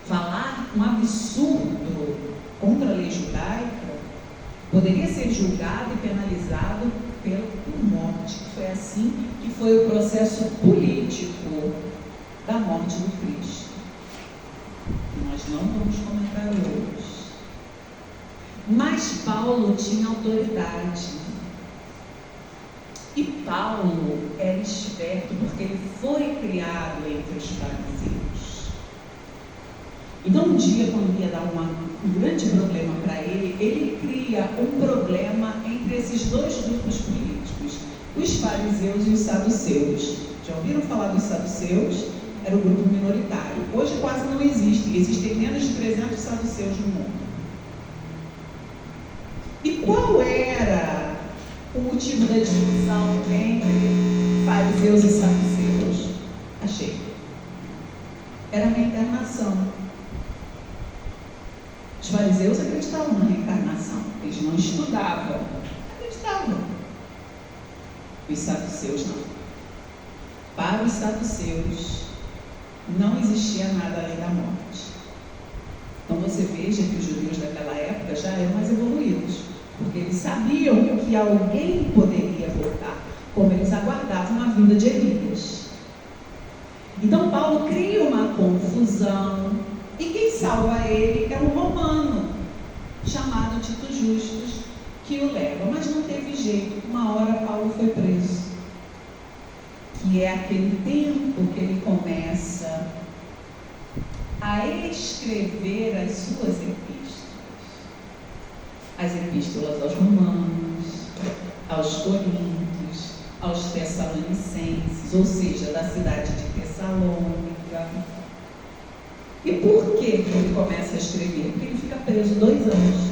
falar um absurdo contra a lei judaica, poderia ser julgado e penalizado por morte. Foi assim que foi o processo político da morte do Cristo. Que nós não vamos comentar hoje. Mas Paulo tinha autoridade. E Paulo era esperto porque ele foi criado entre os fariseus. Então, um dia, quando ia dar um grande problema para ele, ele cria um problema entre esses dois grupos políticos, os fariseus e os saduceus. Já ouviram falar dos saduceus? Era o grupo minoritário. Hoje quase não existe. Existem menos de 300 saduceus no mundo. E qual era o motivo da discussão entre fariseus e saduceus? Achei. Era a reencarnação. Os fariseus acreditavam na reencarnação. Eles não estudavam. Acreditavam. Os saduceus não. Para os saduceus, não existia nada além da morte. Então você veja que os judeus daquela época já eram mais evoluídos, porque eles sabiam que alguém poderia voltar, como eles aguardavam a vinda de Elias. Então Paulo cria uma confusão, e quem salva ele é um romano, chamado Tito Justus, que o leva, mas não teve jeito. Uma hora Paulo foi preso, que é aquele tempo que ele começa a escrever as suas epístolas. As epístolas aos Romanos, aos Coríntios, aos Tessalonicenses, ou seja, da cidade de Tessalônica. E por que ele começa a escrever? Porque ele fica preso 2 anos.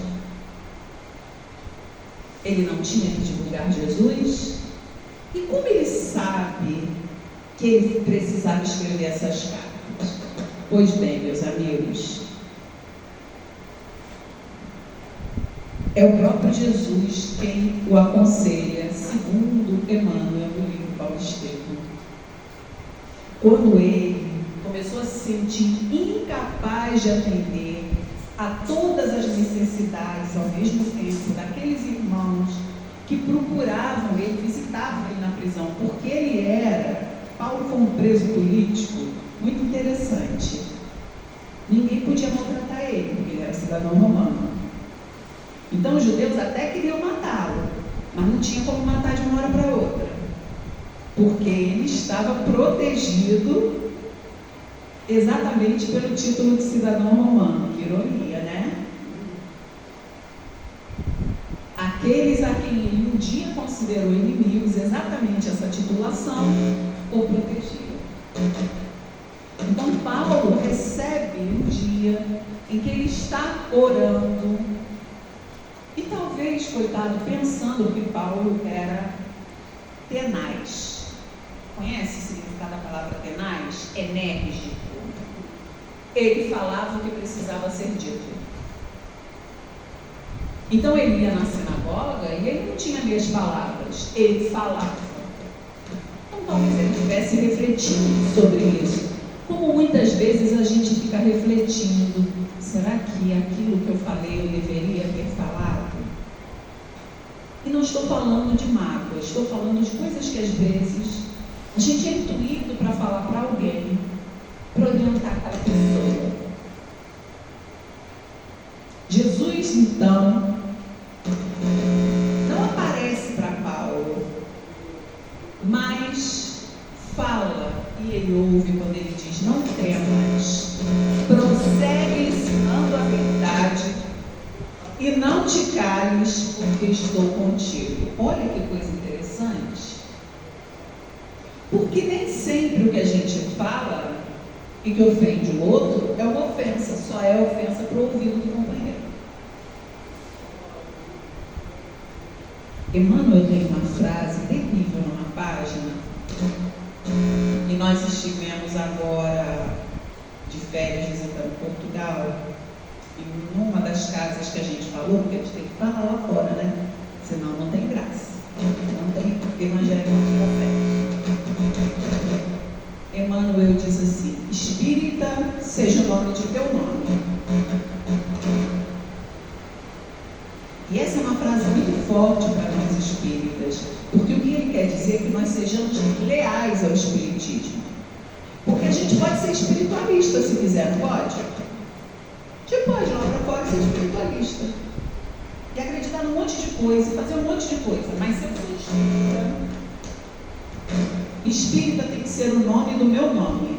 Ele não tinha que divulgar Jesus. E como ele sabe que ele precisava escrever essas cartas? Pois bem, meus amigos, é o próprio Jesus quem o aconselha, segundo Emmanuel, no livro Paulo Estevam. Quando ele começou a se sentir incapaz de atender a todas as necessidades ao mesmo tempo daqueles irmãos que procuravam ele, visitavam ele na prisão, porque ele era, Paulo foi um preso político muito interessante. Ninguém podia maltratar ele, porque ele era cidadão romano. Então os judeus até queriam matá-lo, mas não tinha como matar de uma hora para outra, porque ele estava protegido exatamente pelo título de cidadão romano. Que ironia, né? Aqueles a quem ele um dia considerou inimigos, exatamente essa titulação o protegia. Então Paulo recebe um dia em que ele está orando e talvez, coitado, pensando que Paulo era tenaz. Conhece o significado da palavra tenaz? Enérgico. Ele falava o que precisava ser dito. Então ele ia na sinagoga e ele não tinha meias palavras, ele falava. Então talvez ele estivesse refletindo sobre isso. Como muitas vezes a gente fica refletindo, será que aquilo que eu falei eu deveria ter falado? E não estou falando de mágoa, estou falando de coisas que às vezes a gente é intuído para falar para alguém, para orientar aquela pessoa. Jesus, então, não aparece para Paulo, mas fala, e ele ouve quando ele diz: não temas, prossegue ensinando a verdade e não te cales, porque estou contigo. Olha que coisa interessante, porque nem sempre o que a gente fala e que ofende o outro é uma ofensa, só é ofensa para o ouvido do companheiro. Emmanuel tem uma frase terrível numa página, e nós estivemos agora de férias visitando Portugal, e numa das casas que a gente falou, porque a gente tem que falar lá fora, né? Senão não tem graça, não tem evangelho, não tem fé. Emmanuel diz assim: espírita seja o nome de teu nome. E essa é uma frase muito forte para nós espíritas, porque o que ele quer dizer é que nós sejamos leais ao espiritismo. Porque a gente pode ser espiritualista se quiser, não pode? A gente pode lá para fora ser espiritualista e acreditar num monte de coisa, fazer um monte de coisa, mas se eu sou espírita, Espírita tem que ser o nome do meu nome.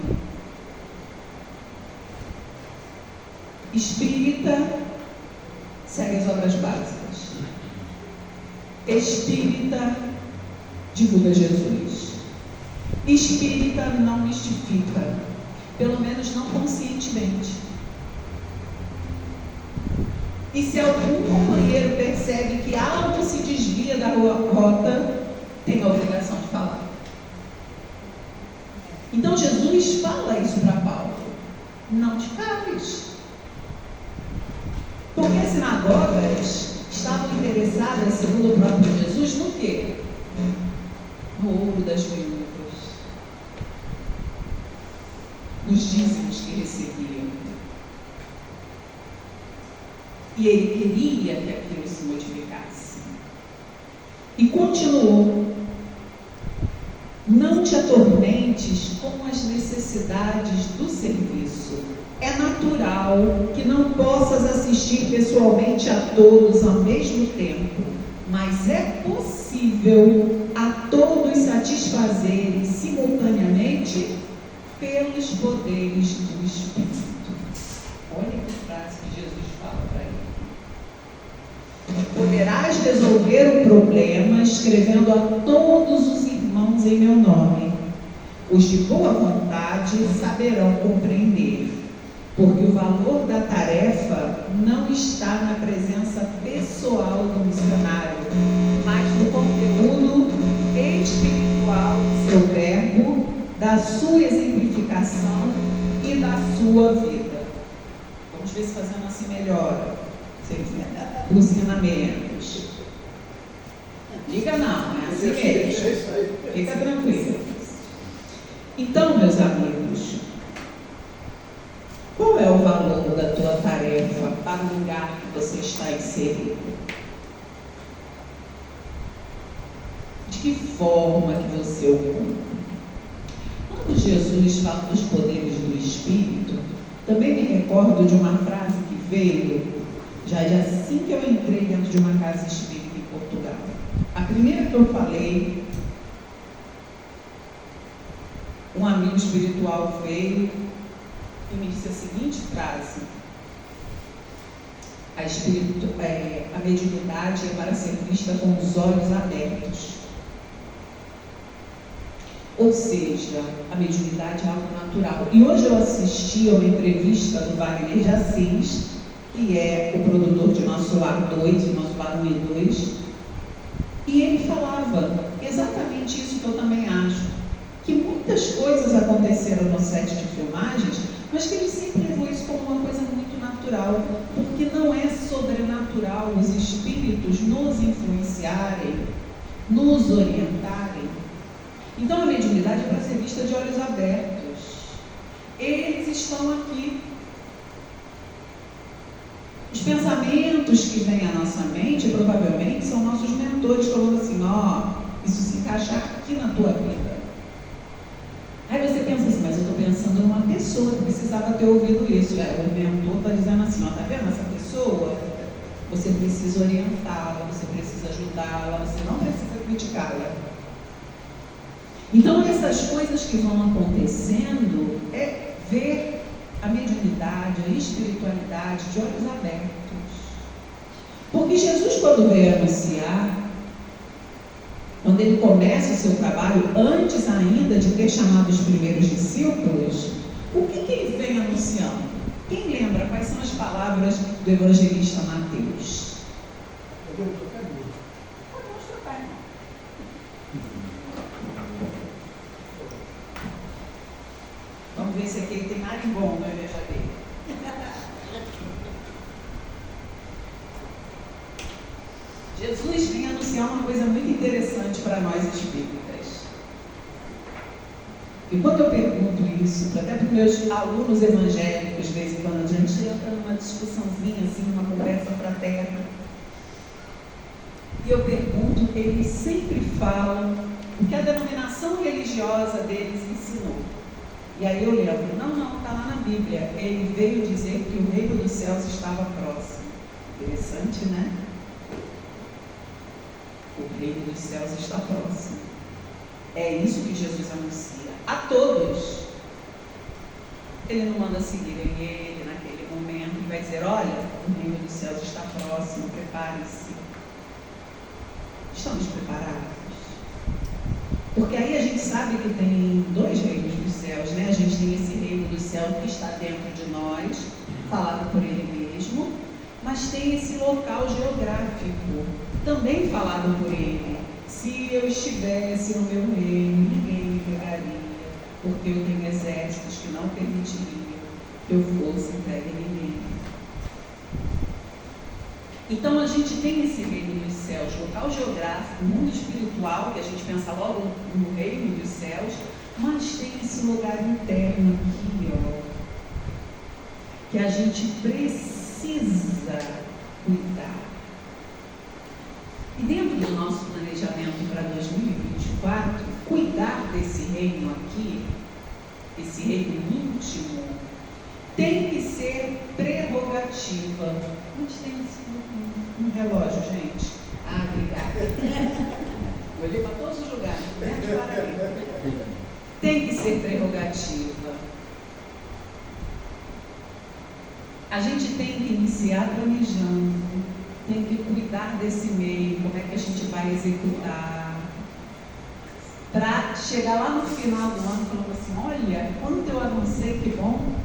Espírita segue as obras básicas. Espírita divulga Jesus. Espírita não mistifica, pelo menos não conscientemente. E se algum companheiro percebe que algo se desvia da rota, tem a obrigação de falar. Então Jesus fala isso para Paulo: não te cales. Porque as sinagogas estavam interessadas, segundo o próprio Jesus, no quê? No ouro das viúvas, nos dízimos que recebiam. E ele queria que aquilo se modificasse. E continuou: não te atormentes com as necessidades do serviço. É natural que não possas assistir pessoalmente a todos ao mesmo tempo, mas é possível a todos satisfazerem simultaneamente pelos poderes do Espírito. Olha que frase que Jesus fala para ele. Poderás resolver o problema escrevendo a todos os irmãos em meu nome. Os de boa vontade saberão compreender, porque o valor da tarefa não está na presença pessoal do missionário, mas no conteúdo espiritual do seu verbo, da sua exemplificação e da sua vida. Vamos ver se fazendo assim melhora. Os ensinamentos. Diga não, é assim mesmo. Fica tranquilo. Então, meus amigos, qual é o valor da tua tarefa para o lugar que você está inserido? De que forma que você ocupa? Quando Jesus fala dos poderes do Espírito, também me recordo de uma frase que veio já assim que eu entrei dentro de uma casa espírita em Portugal. A primeira que eu falei, um amigo espiritual veio e me disse a seguinte frase: a mediunidade é para ser vista com os olhos abertos. Ou seja, a mediunidade é algo natural. E hoje eu assisti a uma entrevista do Wagner de Assis, que é o produtor de Nosso Lar 2, Nosso Lar 1 e 2, e ele falava exatamente isso que eu também acho, que muitas coisas aconteceram no set de filmagens, mas que ele sempre levou isso como uma coisa muito natural, porque não é sobrenatural os espíritos nos influenciarem, nos orientarem. Então a mediunidade é para ser vista de olhos abertos. Eles estão aqui. Os pensamentos que vêm à nossa mente, provavelmente, são nossos mentores falando assim: isso se encaixa aqui na tua vida. Aí você pensa assim: mas eu estou pensando numa pessoa que precisava ter ouvido isso. O mentor está dizendo assim: tá vendo essa pessoa? Você precisa orientá-la, você precisa ajudá-la, você não precisa criticá-la. Então essas coisas que vão acontecendo é ver a mediunidade, a espiritualidade de olhos abertos. Porque Jesus, quando veio anunciar, quando ele começa o seu trabalho, antes ainda de ter chamado os primeiros discípulos, o que ele vem anunciando? Quem lembra quais são as palavras do evangelista Mateus? Vamos ver se aqui tem marimbom na igreja dele. Jesus vem anunciar uma coisa muito interessante para nós espíritas. E quando eu pergunto isso, até para os meus alunos evangélicos, de vez em quando a gente entra numa discussãozinha, assim, numa conversa fraterna, e eu pergunto, eles sempre falam o que a denominação religiosa deles ensinou. E aí eu lembro: não, está lá na Bíblia. Ele veio dizer que o reino dos céus estava próximo. Interessante, né? O reino dos céus está próximo. É isso que Jesus anuncia a todos. Ele não manda seguirem ele naquele momento e vai dizer: olha, o reino dos céus está próximo, prepare-se. Estamos preparados? Porque aí a gente sabe que tem dois reinos dos céus, né? A gente tem esse reino do céu que está dentro de nós, falado por ele mesmo, mas tem esse local geográfico, também falado por ele. Se eu estivesse no meu reino, ninguém me pegaria, porque eu tenho exércitos que não permitiriam que eu fosse entregue a ninguém. Então a gente tem esse reino dos céus, local geográfico, mundo espiritual, que a gente pensa logo no reino dos céus, mas tem esse lugar interno aqui, ó, que a gente precisa cuidar. E dentro do nosso planejamento para 2024, cuidar desse reino aqui, esse reino íntimo, tem que ser prerrogativa. Onde tem um relógio, gente? Ah, obrigada. Olhei para todos os lugares, menos para mim. Tem que ser prerrogativa. A gente tem que iniciar planejando, tem que cuidar desse meio, como é que a gente vai executar, para chegar lá no final do ano falando assim: olha, quanto eu avancei, que bom.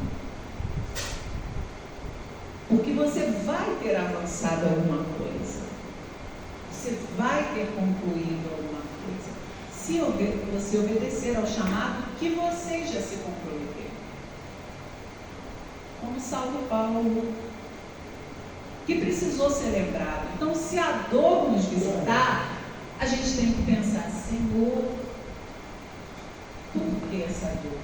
Porque você vai ter avançado alguma coisa, você vai ter concluído alguma coisa, se você obedecer ao chamado que você já se comprometeu. Como Saulo Paulo, que precisou ser lembrado. Então, se a dor nos visitar, a gente tem que pensar: Senhor, por que essa dor?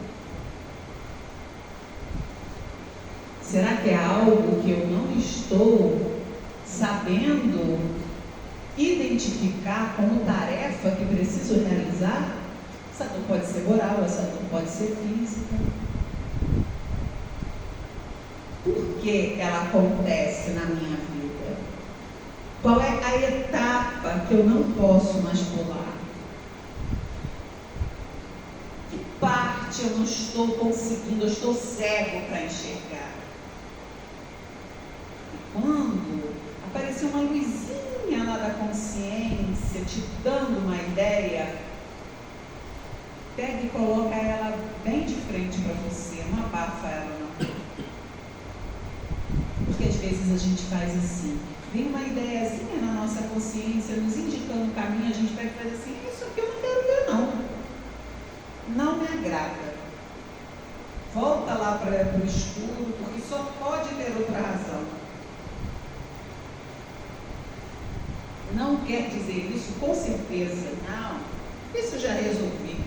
Será que é algo que eu não estou sabendo identificar como tarefa que preciso realizar? Essa dor pode ser moral, essa dor pode ser física. Por que ela acontece na minha vida? Qual é a etapa que eu não posso mais pular? Que parte eu não estou conseguindo, eu estou cego para enxergar? Quando aparecer uma luzinha lá da consciência, te dando uma ideia, pega e coloca ela bem de frente para você, não abafa ela não. Porque às vezes a gente faz assim, vem uma ideiazinha na nossa consciência, nos indicando o caminho, a gente pega e faz assim: isso aqui eu não quero ver não me agrada. Volta lá para o escuro, porque só pode ter outra razão. Não quer dizer isso, com certeza, não. Isso eu já resolvi.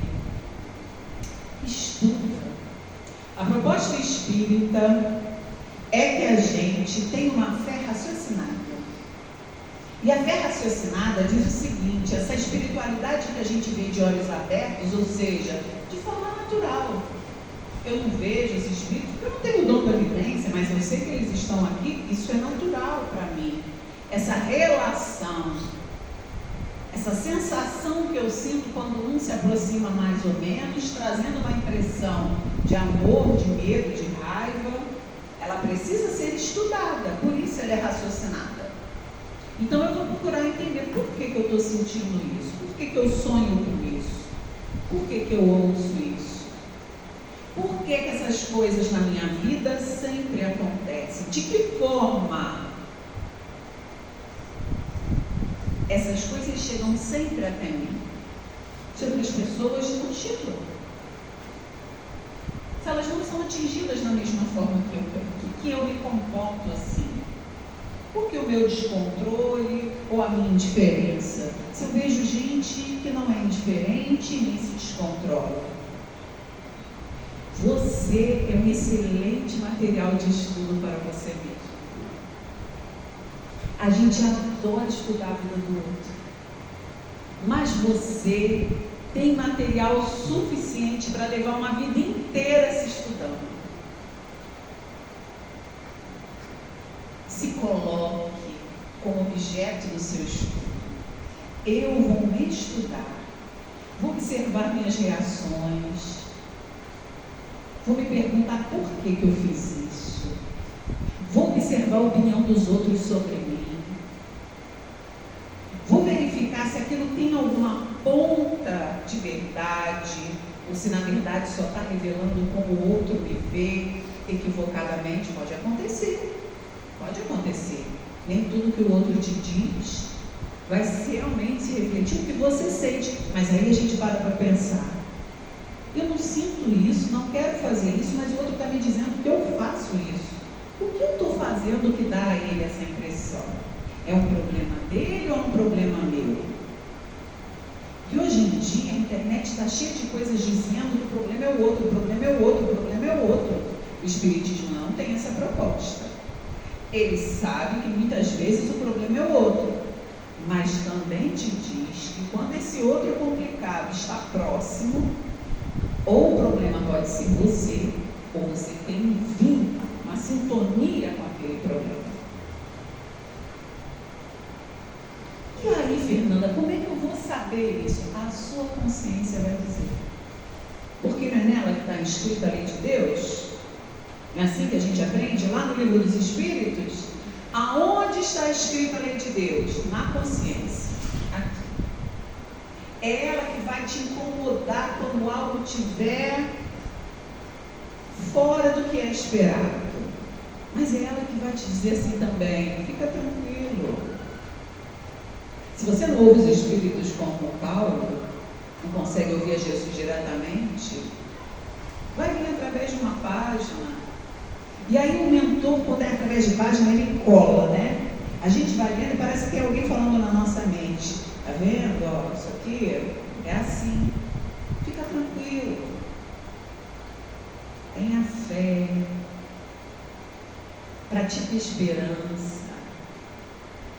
Estuda. A proposta espírita é que a gente tenha uma fé raciocinada. E a fé raciocinada diz o seguinte: essa espiritualidade que a gente vê de olhos abertos, ou seja, de forma natural. Eu não vejo esse espírito porque eu não tenho o dom da vivência, mas eu sei que eles estão aqui, isso é natural para mim. Essa relação, essa sensação que eu sinto quando um se aproxima mais ou menos, trazendo uma impressão de amor, de medo, de raiva, ela precisa ser estudada, por isso ela é raciocinada. Então eu vou procurar entender por que eu estou sentindo isso, por que eu sonho com isso, por que eu ouço isso, por que essas coisas na minha vida sempre acontecem, de que forma essas coisas chegam sempre até mim. Se outras pessoas não chegam, se elas não são atingidas da mesma forma que eu me comporto assim, porque o meu descontrole ou a minha indiferença, se eu vejo gente que não é indiferente nem se descontrola, você é um excelente material de estudo para você mesmo. A gente adora estudar a vida do outro, mas você tem material suficiente para levar uma vida inteira se estudando. Se coloque como objeto do seu estudo. Eu vou me estudar Vou observar minhas reações. Vou me perguntar por que eu fiz isso. Vou observar a opinião dos outros sobre mim. Vou verificar se aquilo tem alguma ponta de verdade, ou se na verdade só está revelando como o outro me vê equivocadamente. Pode acontecer. Pode acontecer. Nem tudo que o outro te diz vai realmente se refletir o que você sente. Mas aí a gente para pensar. Eu não sinto isso, não quero fazer isso, mas o outro está me dizendo que eu faço isso. O que eu estou fazendo que dá a ele essa impressão? É um problema dele ou é um problema meu? E hoje em dia a internet está cheia de coisas dizendo que o problema é o outro, o problema é o outro, o problema é o outro. O Espiritismo não tem essa proposta. Ele sabe que muitas vezes o problema é o outro, mas também te diz que quando esse outro complicado está próximo, ou o problema pode ser você, ou você tem um vínculo, uma sintonia com aquele problema. E aí, Fernanda, como é que eu vou saber isso? A sua consciência vai dizer. Porque não é nela que está escrita a lei de Deus? É assim que a gente aprende lá no Livro dos Espíritos? Aonde está escrita a lei de Deus? Na consciência. Aqui. É ela que vai te incomodar quando algo estiver fora do que é esperado. Mas é ela que vai te dizer assim também, fica tranquilo. Se você não ouve os Espíritos como Paulo, não consegue ouvir a Jesus diretamente, vai vir através de uma página. E aí o mentor, quando é através de página, ele cola, né? A gente vai vendo e parece que tem alguém falando na nossa mente. Tá vendo? Ó, isso aqui é assim. Fica tranquilo. Tenha fé. Pratique esperança.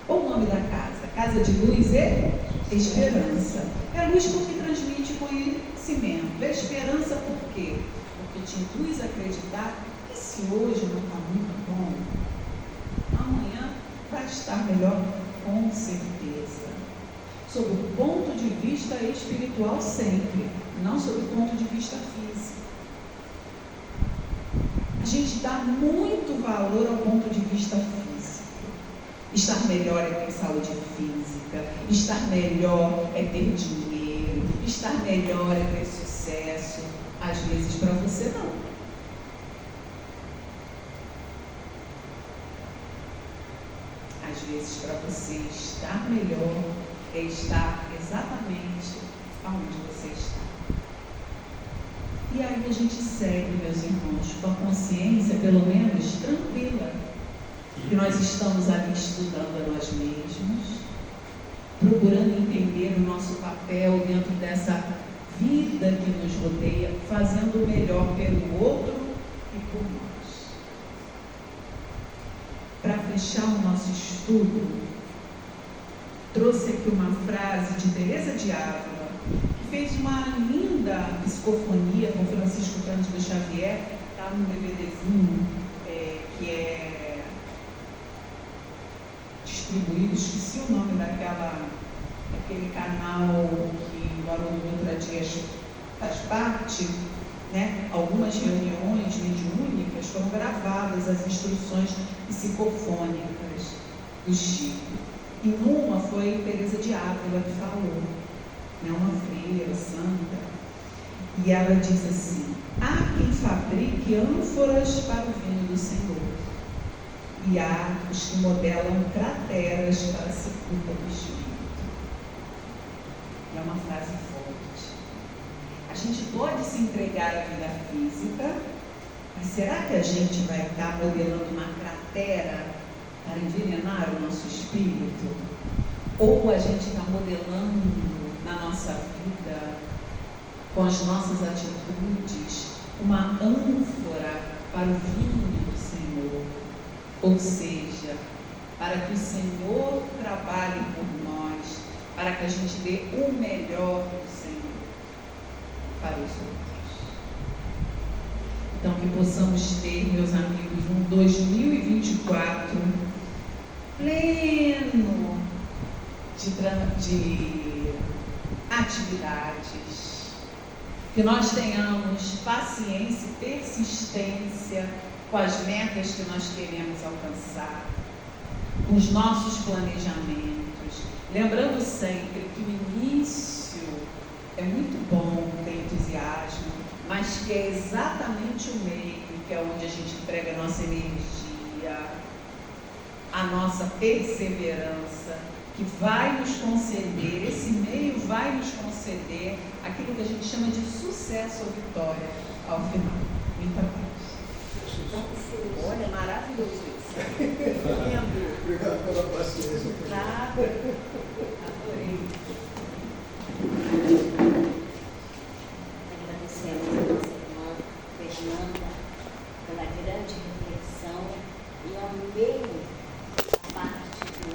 Qual o nome da casa? Casa de luz e esperança. É luz porque transmite conhecimento. É esperança por quê? Porque te induz a acreditar que se hoje não está muito bom, amanhã vai estar melhor com certeza. Sob o ponto de vista espiritual sempre, não sob o ponto de vista físico. A gente dá muito valor ao ponto de vista físico. Estar melhor é ter saúde física, estar melhor é ter dinheiro, estar melhor é ter sucesso. Às vezes para você não. Às vezes para você estar melhor é estar exatamente onde você está. E aí a gente segue, meus irmãos, com a consciência pelo menos tranquila, que nós estamos ali estudando a nós mesmos, procurando entender o nosso papel dentro dessa vida que nos rodeia, fazendo o melhor pelo outro e por nós. Para fechar o nosso estudo, trouxe aqui uma frase de Teresa de Ávila, que fez uma linda psicofonia com Francisco Cândido Xavier, está no DVDzinho, que é distribuído, esqueci o nome daquele canal que o Haroldo Dutra Dias faz parte, né? Algumas reuniões mediúnicas foram gravadas, as instruções psicofônicas do Chico. E numa foi Teresa de Ávila que falou, né? Uma freira santa, e ela diz assim: há quem fabrique ânforas para o vinho do Senhor, e há os que modelam crateras para a sepultura do Espírito. É uma frase forte. A gente pode se entregar à vida física, mas será que a gente vai estar modelando uma cratera para envenenar o nosso espírito? Ou a gente está modelando na nossa vida, com as nossas atitudes, uma ânfora para o vinho do Senhor? Ou seja, para que o Senhor trabalhe por nós, para que a gente dê o melhor do Senhor para os outros. Então, que possamos ter, meus amigos, um 2024 pleno de atividades, que nós tenhamos paciência e persistência com as metas que nós queremos alcançar, com os nossos planejamentos, lembrando sempre que o início é muito bom, tem entusiasmo, mas que é exatamente o meio, que é onde a gente entrega a nossa energia, a nossa perseverança, que vai nos conceder, esse meio vai nos conceder aquilo que a gente chama de sucesso ou vitória ao final. Muita paz. Olha, maravilhoso isso. Lindo. Obrigado pela paciência. Nada. Adorei. Agradecemos a nossa irmã Fernanda pela grande reflexão e ao meio da parte do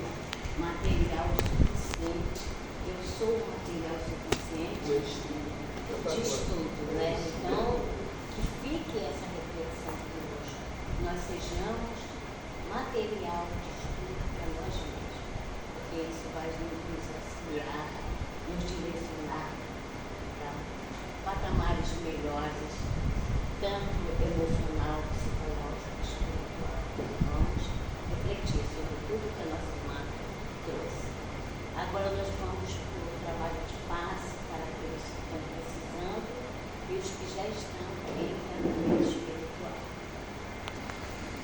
material suficiente. Eu sou o material suficiente de estudo, né? Então, que fique essa reflexão conosco. Nós sejamos material de estudo para nós mesmos, porque isso vai nos auxiliar, nos direcionar para patamares melhores, tanto emocional,